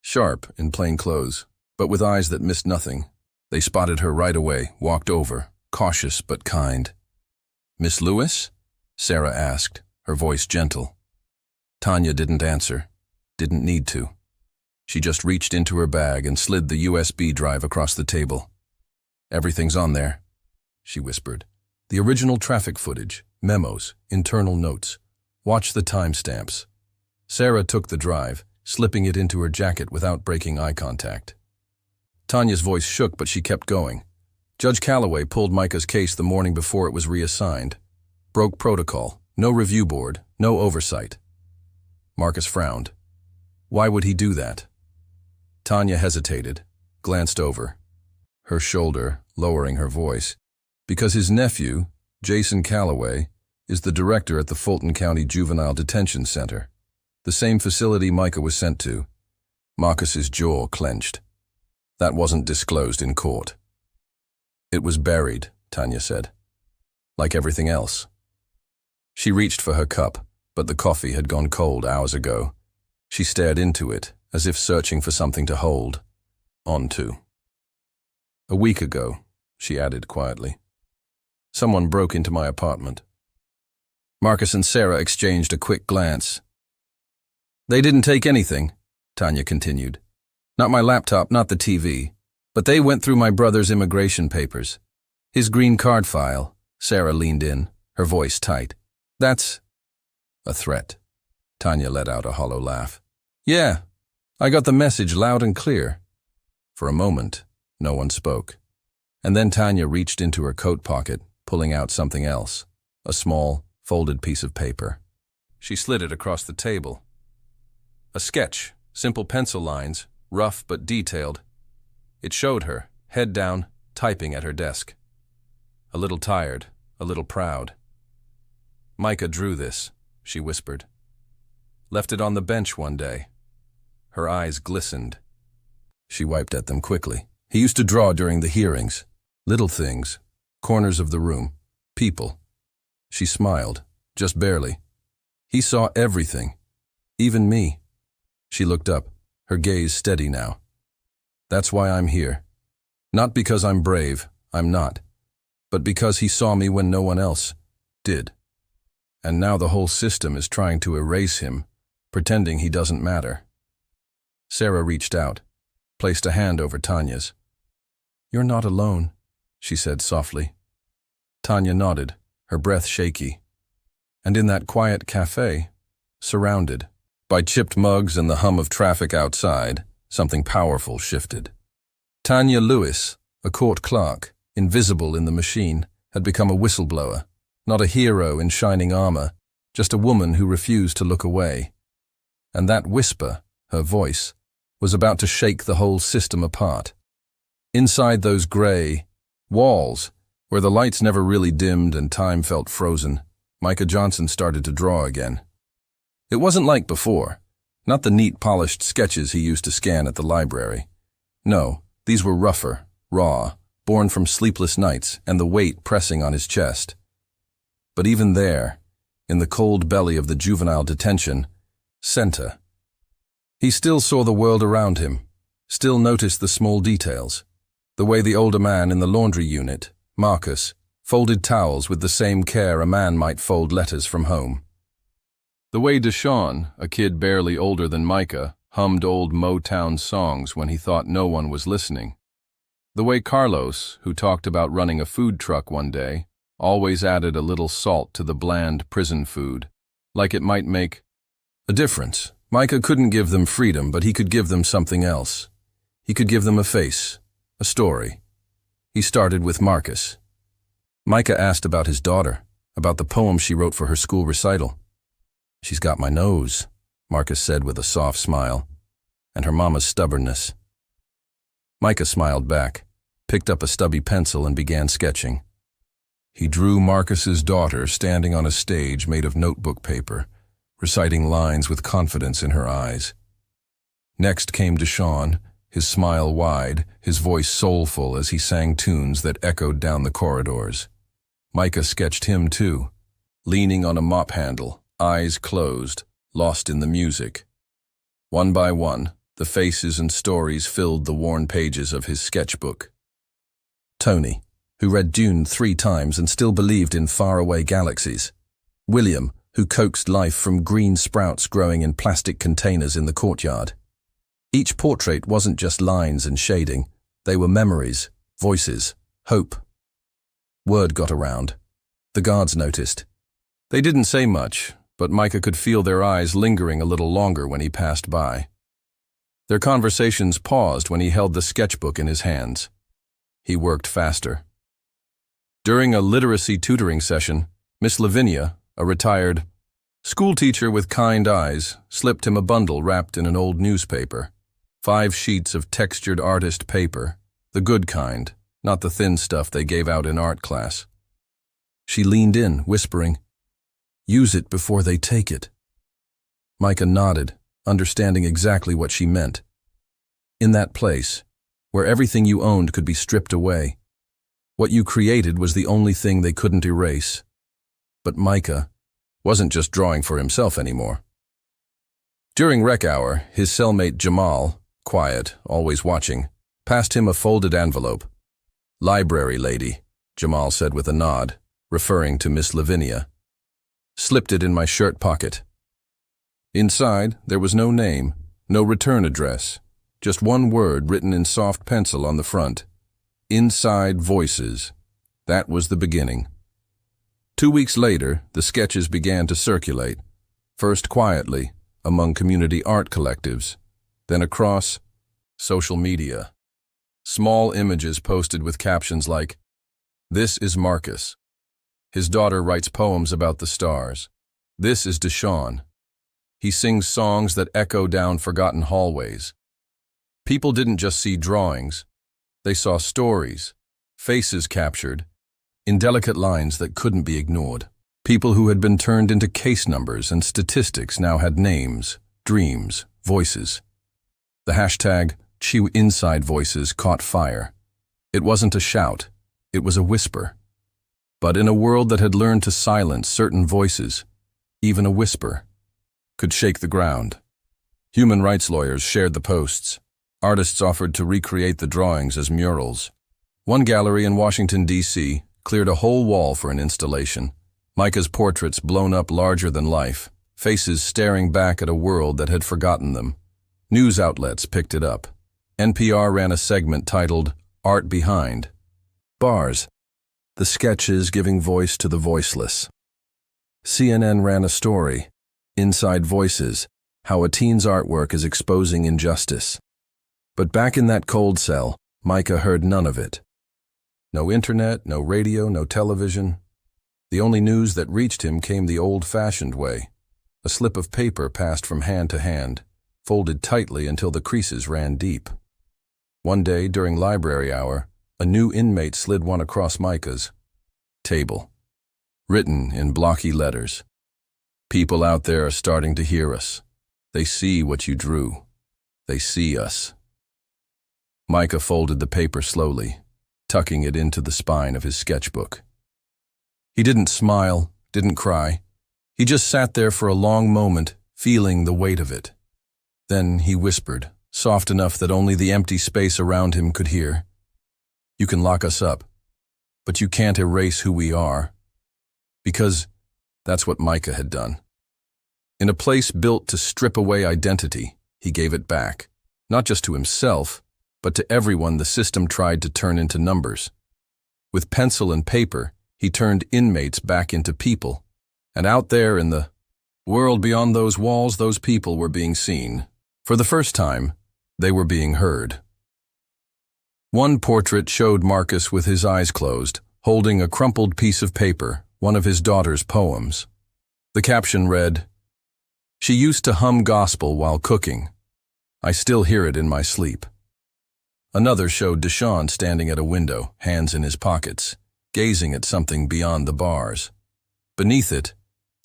sharp in plain clothes, but with eyes that missed nothing. They spotted her right away, walked over, cautious but kind. "Miss Lewis?" Sarah asked, her voice gentle. Tanya didn't answer, didn't need to. She just reached into her bag and slid the USB drive across the table. "Everything's on there," she whispered. "The original traffic footage, memos, internal notes. Watch the timestamps." Sarah took the drive, slipping it into her jacket without breaking eye contact. Tanya's voice shook, but she kept going. Judge Callaway pulled Micah's case the morning before it was reassigned. Broke protocol, no review board, no oversight. Marcus frowned. Why would he do that? Tanya hesitated, glanced over, her shoulder lowering her voice. Because his nephew, Jason Callaway, is the director at the Fulton County Juvenile Detention Center, the same facility Micah was sent to. Marcus's jaw clenched. That wasn't disclosed in court. It was buried, Tanya said. Like everything else. She reached for her cup, but the coffee had gone cold hours ago. She stared into it, as if searching for something to hold on to. A week ago, she added quietly, someone broke into my apartment. Marcus and Sarah exchanged a quick glance. They didn't take anything, Tanya continued. Not my laptop, not the TV, but they went through my brother's immigration papers. His green card file. Sarah leaned in, her voice tight. That's a threat. Tanya let out a hollow laugh. Yeah, I got the message loud and clear. For a moment, no one spoke. And then Tanya reached into her coat pocket, pulling out something else, a small, folded piece of paper. She slid it across the table. A sketch, simple pencil lines, rough but detailed. It showed her, head down, typing at her desk. A little tired, a little proud. Micah drew this, she whispered. Left it on the bench one day. Her eyes glistened. She wiped at them quickly. He used to draw during the hearings. Little things, corners of the room, people. She smiled, just barely. He saw everything, even me. She looked up, her gaze steady now. That's why I'm here. Not because I'm brave, I'm not, but because he saw me when no one else did. And now the whole system is trying to erase him, pretending he doesn't matter. Sarah reached out, placed a hand over Tanya's. You're not alone, she said softly. Tanya nodded, her breath shaky. And in that quiet cafe, surrounded by chipped mugs and the hum of traffic outside, something powerful shifted. Tanya Lewis, a court clerk, invisible in the machine, had become a whistleblower, not a hero in shining armor, just a woman who refused to look away. And that whisper, her voice, was about to shake the whole system apart. Inside those gray walls, where the lights never really dimmed and time felt frozen, Micah Johnson started to draw again. It wasn't like before, not the neat polished sketches he used to scan at the library. No, these were rougher, raw, born from sleepless nights and the weight pressing on his chest. But even there, in the cold belly of the juvenile detention center, he still saw the world around him, still noticed the small details, the way the older man in the laundry unit, Marcus, folded towels with the same care a man might fold letters from home. The way Deshaun, a kid barely older than Micah, hummed old Motown songs when he thought no one was listening. The way Carlos, who talked about running a food truck one day, always added a little salt to the bland prison food, like it might make a difference. Micah couldn't give them freedom, but he could give them something else. He could give them a face, a story. He started with Marcus. Micah asked about his daughter, about the poem she wrote for her school recital. She's got my nose, Marcus said with a soft smile, and her mama's stubbornness. Micah smiled back, picked up a stubby pencil and began sketching. He drew Marcus's daughter standing on a stage made of notebook paper, reciting lines with confidence in her eyes. Next came Deshaun, his smile wide, his voice soulful as he sang tunes that echoed down the corridors. Micah sketched him too, leaning on a mop handle, eyes closed, lost in the music. One by one, the faces and stories filled the worn pages of his sketchbook. Tony, who read Dune 3 times and still believed in faraway galaxies. William, who coaxed life from green sprouts growing in plastic containers in the courtyard. Each portrait wasn't just lines and shading, they were memories, voices, hope. Word got around. The guards noticed. They didn't say much, but Micah could feel their eyes lingering a little longer when he passed by. Their conversations paused when he held the sketchbook in his hands. He worked faster. During a literacy tutoring session, Miss Lavinia, a retired schoolteacher with kind eyes, slipped him a bundle wrapped in an old newspaper. 5 sheets of textured artist paper, the good kind, not the thin stuff they gave out in art class. She leaned in, whispering, Use it before they take it. Micah nodded, understanding exactly what she meant. In that place, where everything you owned could be stripped away, what you created was the only thing they couldn't erase. But Micah wasn't just drawing for himself anymore. During rec hour, his cellmate Jamal, quiet, always watching, passed him a folded envelope. "Library lady," Jamal said with a nod, referring to Miss Lavinia. "Slipped it in my shirt pocket." Inside, there was no name, no return address, just one word written in soft pencil on the front. Inside Voices. That was the beginning. 2 weeks later, the sketches began to circulate, first quietly, among community art collectives, then across social media. Small images posted with captions like, "This is Marcus. His daughter writes poems about the stars. This is Deshaun. He sings songs that echo down forgotten hallways." People didn't just see drawings. They saw stories, faces captured, in delicate lines that couldn't be ignored. People who had been turned into case numbers and statistics now had names, dreams, voices. The hashtag #InsideVoices caught fire. It wasn't a shout, it was a whisper. But in a world that had learned to silence certain voices, even a whisper could shake the ground. Human rights lawyers shared the posts. Artists offered to recreate the drawings as murals. One gallery in Washington, D.C., cleared a whole wall for an installation. Micah's portraits blown up larger than life, faces staring back at a world that had forgotten them. News outlets picked it up. NPR ran a segment titled "Art Behind." Bars, the sketches giving voice to the voiceless. CNN ran a story, "Inside Voices, How a Teen's Artwork is Exposing Injustice." But back in that cold cell, Micah heard none of it. No internet, no radio, no television. The only news that reached him came the old-fashioned way. A slip of paper passed from hand to hand, folded tightly until the creases ran deep. One day, during library hour, a new inmate slid one across Micah's table. Written in blocky letters. "People out there are starting to hear us. They see what you drew. They see us." Micah folded the paper slowly, tucking it into the spine of his sketchbook. He didn't smile, didn't cry. He just sat there for a long moment, feeling the weight of it. Then he whispered, soft enough that only the empty space around him could hear, "You can lock us up, but you can't erase who we are." Because that's what Micah had done. In a place built to strip away identity, he gave it back, not just to himself, but to everyone the system tried to turn into numbers. With pencil and paper, he turned inmates back into people. And out there in the world beyond those walls, those people were being seen. For the first time, they were being heard. One portrait showed Marcus with his eyes closed, holding a crumpled piece of paper, one of his daughter's poems. The caption read, "She used to hum gospel while cooking. I still hear it in my sleep." Another showed Deshaun standing at a window, hands in his pockets, gazing at something beyond the bars. Beneath it,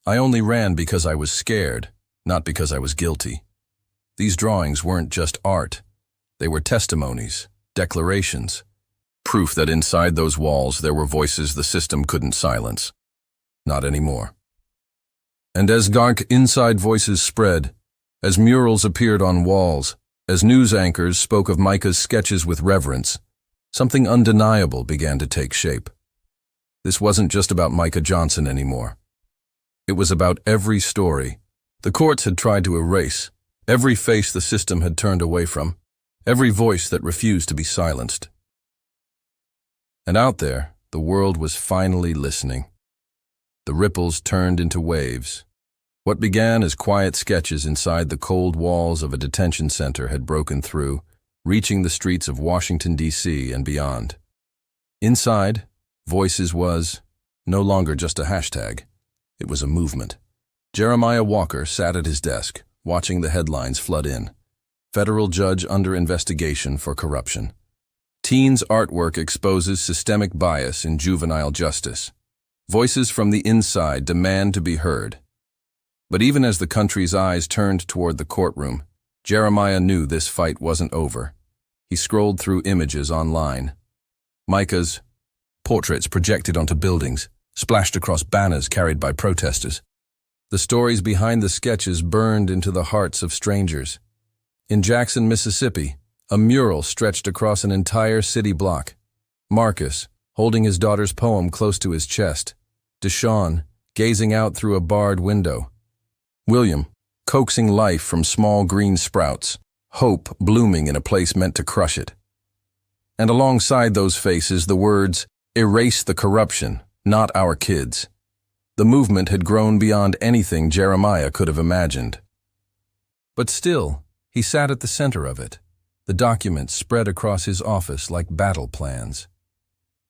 "I only ran because I was scared, not because I was guilty." These drawings weren't just art. They were testimonies, declarations, proof that inside those walls there were voices the system couldn't silence. Not anymore. And as dark inside voices spread, as murals appeared on walls, as news anchors spoke of Micah's sketches with reverence, something undeniable began to take shape. This wasn't just about Micah Johnson anymore. It was about every story the courts had tried to erase, every face the system had turned away from, every voice that refused to be silenced. And out there, the world was finally listening. The ripples turned into waves. What began as quiet sketches inside the cold walls of a detention center had broken through, reaching the streets of Washington, D.C. and beyond. Inside, Voices was no longer just a hashtag. It was a movement. Jeremiah Walker sat at his desk, watching the headlines flood in. Federal judge under investigation for corruption. Teens' artwork exposes systemic bias in juvenile justice. Voices from the inside demand to be heard. But even as the country's eyes turned toward the courtroom, Jeremiah knew this fight wasn't over. He scrolled through images online. Micah's portraits projected onto buildings, splashed across banners carried by protesters. The stories behind the sketches burned into the hearts of strangers. In Jackson, Mississippi, a mural stretched across an entire city block. Marcus, holding his daughter's poem close to his chest. Deshawn, gazing out through a barred window. William, coaxing life from small green sprouts, hope blooming in a place meant to crush it. And alongside those faces, the words, "Erase the corruption, not our kids." The movement had grown beyond anything Jeremiah could have imagined. But still, he sat at the center of it, the documents spread across his office like battle plans.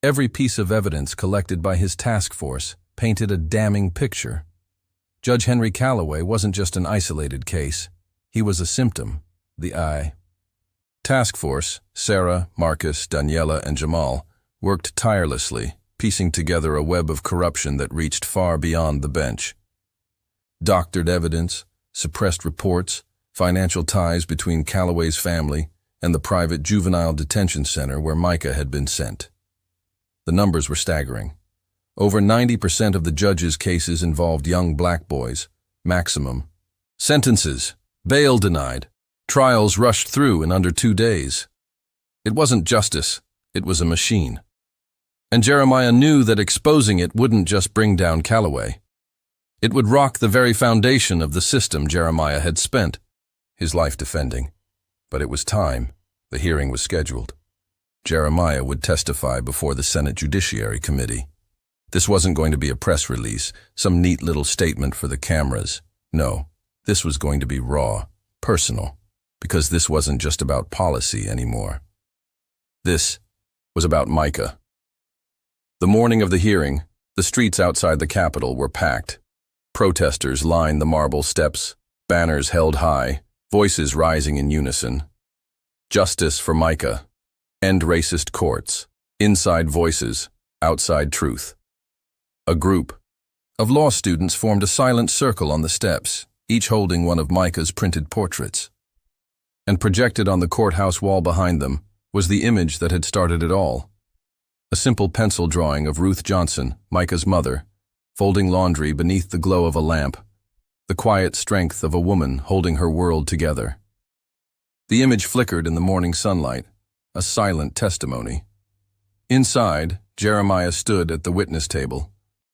Every piece of evidence collected by his task force painted a damning picture. Judge Henry Callaway wasn't just an isolated case. He was a symptom, the eye. Task force, Sarah, Marcus, Daniela, and Jamal, worked tirelessly, piecing together a web of corruption that reached far beyond the bench. Doctored evidence, suppressed reports, financial ties between Callaway's family and the private juvenile detention center where Micah had been sent. The numbers were staggering. Over 90% of the judge's cases involved young black boys, maximum. Sentences, bail denied, trials rushed through in under 2 days. It wasn't justice, it was a machine. And Jeremiah knew that exposing it wouldn't just bring down Callaway. It would rock the very foundation of the system Jeremiah had spent his life defending. But it was time. The hearing was scheduled. Jeremiah would testify before the Senate Judiciary Committee. This wasn't going to be a press release, some neat little statement for the cameras. No, this was going to be raw, personal, because this wasn't just about policy anymore. This was about Micah. The morning of the hearing, the streets outside the Capitol were packed. Protesters lined the marble steps, banners held high, voices rising in unison. Justice for Micah. End racist courts. Inside voices, outside truth. A group of law students formed a silent circle on the steps, each holding one of Micah's printed portraits. And projected on the courthouse wall behind them was the image that had started it all. A simple pencil drawing of Ruth Johnson, Micah's mother, folding laundry beneath the glow of a lamp, the quiet strength of a woman holding her world together. The image flickered in the morning sunlight, a silent testimony. Inside, Jeremiah stood at the witness table.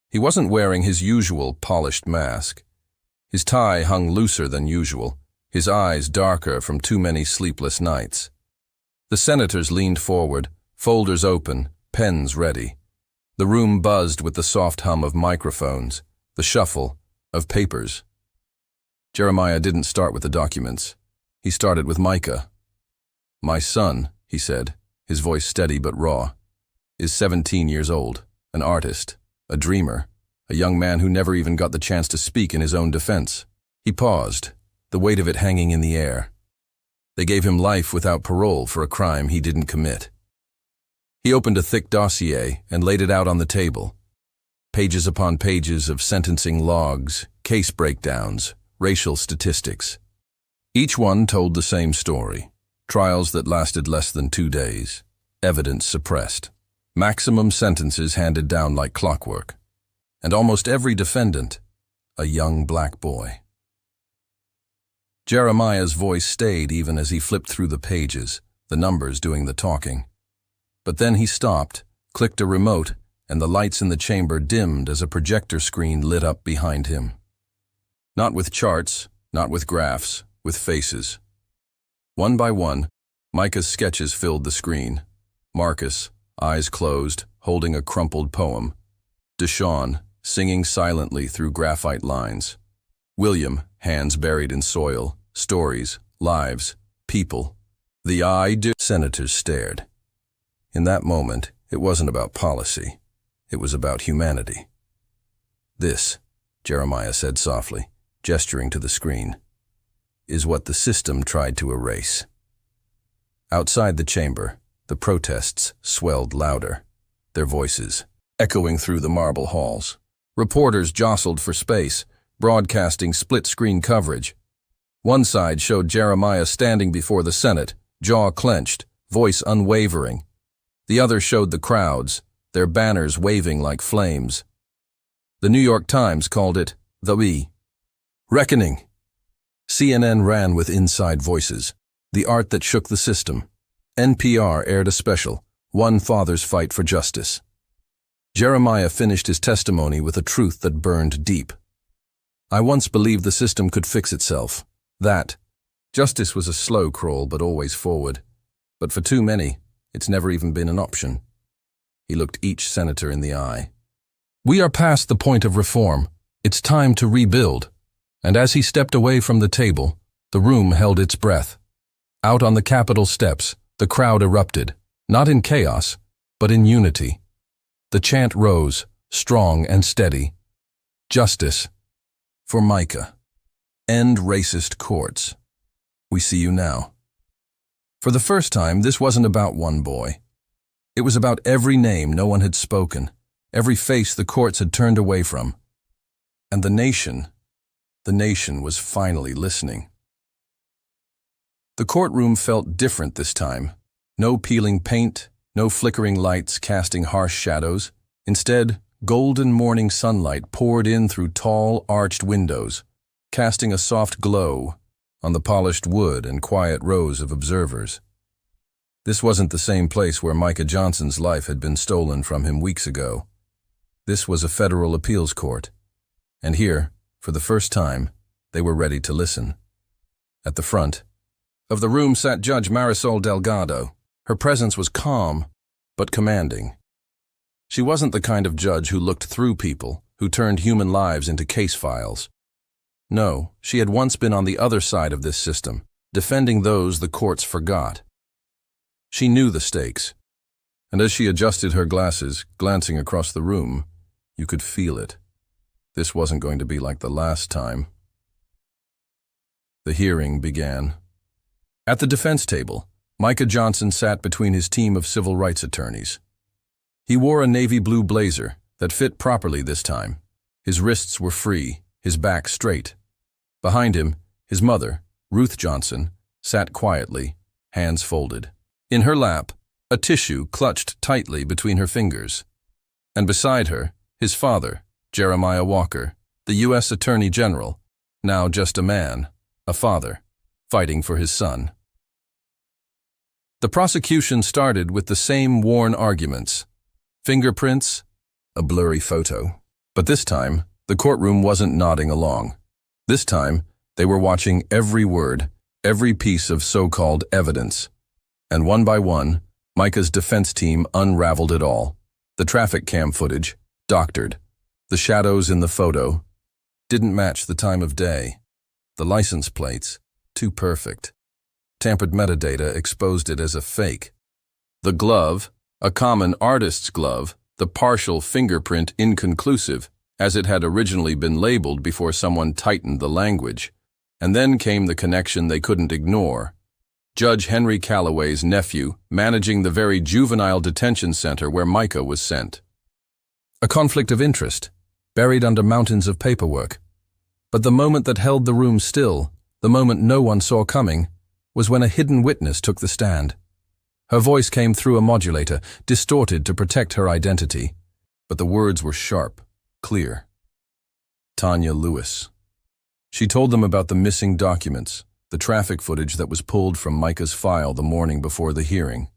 He wasn't wearing his usual polished mask. His tie hung looser than usual, his eyes darker from too many sleepless nights. The senators leaned forward, folders open, pens ready. The room buzzed with the soft hum of microphones, the shuffle of papers. Jeremiah didn't start with the documents. He started with Micah. "My son," he said, his voice steady but raw, "is 17 years old, an artist, a dreamer, a young man who never even got the chance to speak in his own defense." He paused, the weight of it hanging in the air. They gave him life without parole for a crime he didn't commit. He opened a thick dossier and laid it out on the table. Pages upon pages of sentencing logs, case breakdowns, racial statistics. Each one told the same story. Trials that lasted less than 2 days. Evidence suppressed. Maximum sentences handed down like clockwork. And almost every defendant, a young black boy. Jeremiah's voice stayed even as he flipped through the pages, the numbers doing the talking. But then he stopped, clicked a remote, and the lights in the chamber dimmed as a projector screen lit up behind him. Not with charts, not with graphs, with faces. One by one, Micah's sketches filled the screen. Marcus, eyes closed, holding a crumpled poem. Deshawn, singing silently through graphite lines. William, hands buried in soil, stories, lives, people. The senators stared. In that moment, it wasn't about policy. It was about humanity. "This," Jeremiah said softly, gesturing to the screen, "is what the system tried to erase." Outside the chamber, the protests swelled louder, their voices echoing through the marble halls. Reporters jostled for space, broadcasting split-screen coverage. One side showed Jeremiah standing before the Senate, jaw clenched, voice unwavering. The other showed the crowds, their banners waving like flames. The New York Times called it the reckoning. CNN ran with inside voices, the art that shook the system. NPR aired a special, One Father's Fight for Justice. Jeremiah finished his testimony with a truth that burned deep. I once believed the system could fix itself. That justice was a slow crawl but always forward. But for too many, it's never even been an option. He looked each senator in the eye. We are past the point of reform. It's time to rebuild. And as he stepped away from the table, the room held its breath. Out on the Capitol steps, the crowd erupted, not in chaos, but in unity. The chant rose, strong and steady. Justice for Micah. End racist courts. We see you now. For the first time, this wasn't about one boy. It was about every name no one had spoken, every face the courts had turned away from. And the nation was finally listening. The courtroom felt different this time. No peeling paint, no flickering lights casting harsh shadows. Instead, golden morning sunlight poured in through tall, arched windows, casting a soft glow on the polished wood and quiet rows of observers. This wasn't the same place where Micah Johnson's life had been stolen from him weeks ago. This was a federal appeals court, and here, for the first time, they were ready to listen. At the front of the room sat Judge Marisol Delgado. Her presence was calm, but commanding. She wasn't the kind of judge who looked through people, who turned human lives into case files. No, she had once been on the other side of this system, defending those the courts forgot. She knew the stakes, and as she adjusted her glasses, glancing across the room, you could feel it. This wasn't going to be like the last time. The hearing began. At the defense table, Micah Johnson sat between his team of civil rights attorneys. He wore a navy blue blazer that fit properly this time. His wrists were free, his back straight. Behind him, his mother, Ruth Johnson, sat quietly, hands folded. In her lap, a tissue clutched tightly between her fingers. And beside her, his father, Jeremiah Walker, the U.S. Attorney General, now just a man, a father, fighting for his son. The prosecution started with the same worn arguments. Fingerprints, a blurry photo. But this time, the courtroom wasn't nodding along. This time, they were watching every word, every piece of so-called evidence. And one by one, Micah's defense team unraveled it all. The traffic cam footage, doctored. The shadows in the photo didn't match the time of day. The license plates, too perfect. Tampered metadata exposed it as a fake. The glove, a common artist's glove, the partial fingerprint inconclusive, as it had originally been labeled before someone tightened the language. And then came the connection they couldn't ignore. Judge Henry Callaway's nephew, managing the very juvenile detention center where Micah was sent. A conflict of interest, buried under mountains of paperwork. But the moment that held the room still, the moment no one saw coming, was when a hidden witness took the stand. Her voice came through a modulator, distorted to protect her identity. But the words were sharp, clear. Tanya Lewis. She told them about the missing documents, the traffic footage that was pulled from Micah's file the morning before the hearing.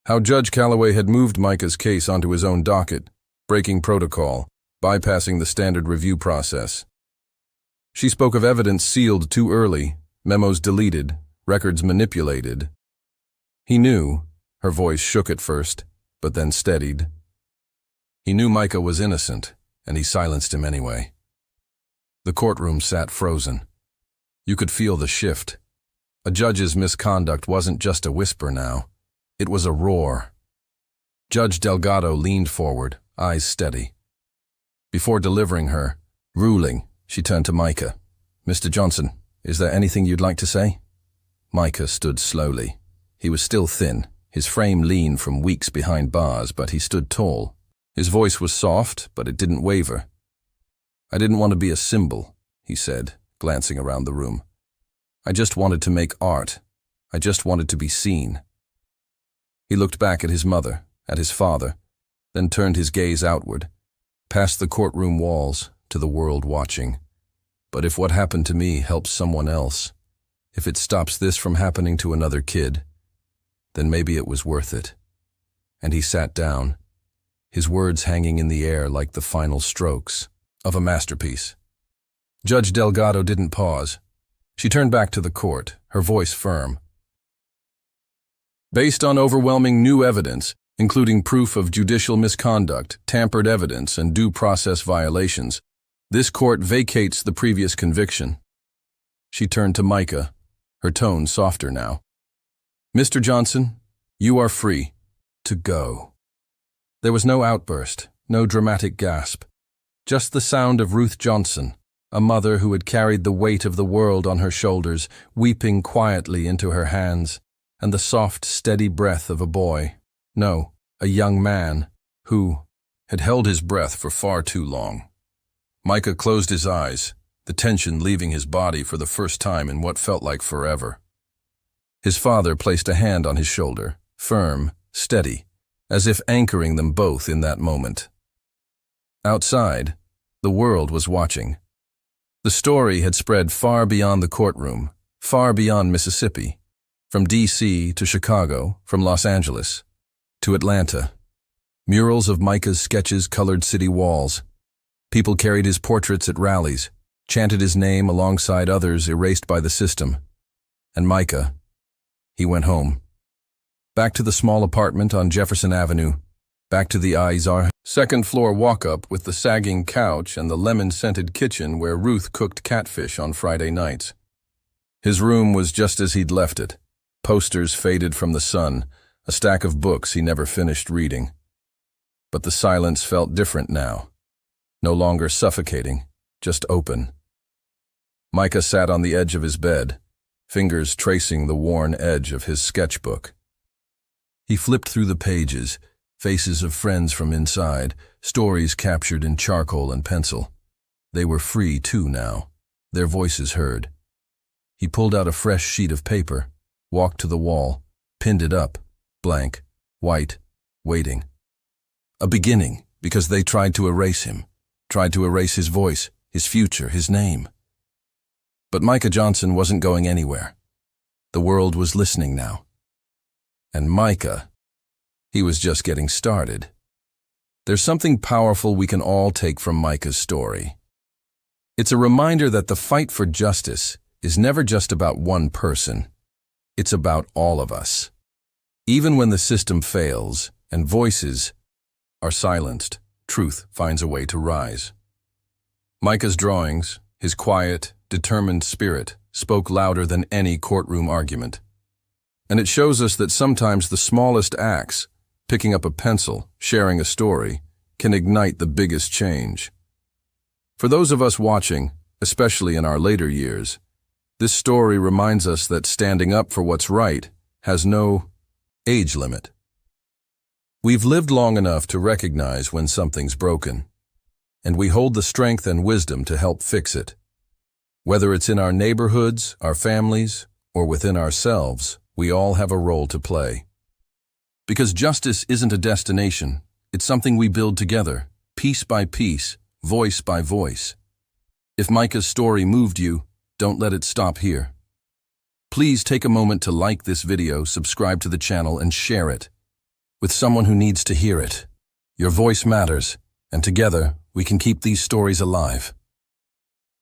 How Judge Callaway had moved Micah's case onto his own docket, breaking protocol, bypassing the standard review process. She spoke of evidence sealed too early, memos deleted, records manipulated. He knew. Her voice shook at first, but then steadied. He knew Micah was innocent, and he silenced him anyway. The courtroom sat frozen. You could feel the shift. A judge's misconduct wasn't just a whisper now. It was a roar. Judge Delgado leaned forward, eyes steady. Before delivering her ruling, she turned to Micah. Mr. Johnson, is there anything you'd like to say? Micah stood slowly. He was still thin, his frame lean from weeks behind bars, but he stood tall. His voice was soft, but it didn't waver. "I didn't want to be a symbol," he said, glancing around the room. "I just wanted to make art. I just wanted to be seen." He looked back at his mother, at his father, then turned his gaze outward, past the courtroom walls, to the world watching. "But if what happened to me helps someone else, if it stops this from happening to another kid, then maybe it was worth it." And he sat down, his words hanging in the air like the final strokes of a masterpiece. Judge Delgado didn't pause. She turned back to the court, her voice firm. "Based on overwhelming new evidence, including proof of judicial misconduct, tampered evidence, and due process violations, this court vacates the previous conviction." She turned to Micah, her tone softer now. "Mr. Johnson, you are free to go." There was no outburst, no dramatic gasp, just the sound of Ruth Johnson, a mother who had carried the weight of the world on her shoulders, weeping quietly into her hands, and the soft, steady breath of a boy, no, a young man, who had held his breath for far too long. Micah closed his eyes, the tension leaving his body for the first time in what felt like forever. His father placed a hand on his shoulder, firm, steady, as if anchoring them both in that moment. Outside, the world was watching. The story had spread far beyond the courtroom, far beyond Mississippi, from D.C. to Chicago, from Los Angeles to Atlanta. Murals of Micah's sketches colored city walls. People carried his portraits at rallies, chanted his name alongside others erased by the system. And Micah, he went home. Back to the small apartment on Jefferson Avenue, back to the Izar second-floor walk-up with the sagging couch and the lemon-scented kitchen where Ruth cooked catfish on Friday nights. His room was just as he'd left it, posters faded from the sun, a stack of books he never finished reading. But the silence felt different now, no longer suffocating, just open. Micah sat on the edge of his bed, fingers tracing the worn edge of his sketchbook. He flipped through the pages, faces of friends from inside, stories captured in charcoal and pencil. They were free too now, their voices heard. He pulled out a fresh sheet of paper, walked to the wall, pinned it up, blank, white, waiting. A beginning, because they tried to erase him, tried to erase his voice, his future, his name. But Micah Johnson wasn't going anywhere. The world was listening now. And Micah, he was just getting started. There's something powerful we can all take from Micah's story. It's a reminder that the fight for justice is never just about one person. It's about all of us. Even when the system fails and voices are silenced, truth finds a way to rise. Micah's drawings, his quiet, determined spirit, spoke louder than any courtroom argument. And it shows us that sometimes the smallest acts, picking up a pencil, sharing a story, can ignite the biggest change. For those of us watching, especially in our later years, this story reminds us that standing up for what's right has no age limit. We've lived long enough to recognize when something's broken, and we hold the strength and wisdom to help fix it. Whether it's in our neighborhoods, our families, or within ourselves, we all have a role to play. Because justice isn't a destination, it's something we build together, piece by piece, voice by voice. If Micah's story moved you, don't let it stop here. Please take a moment to like this video, subscribe to the channel, and share it with someone who needs to hear it. Your voice matters, and together we can keep these stories alive.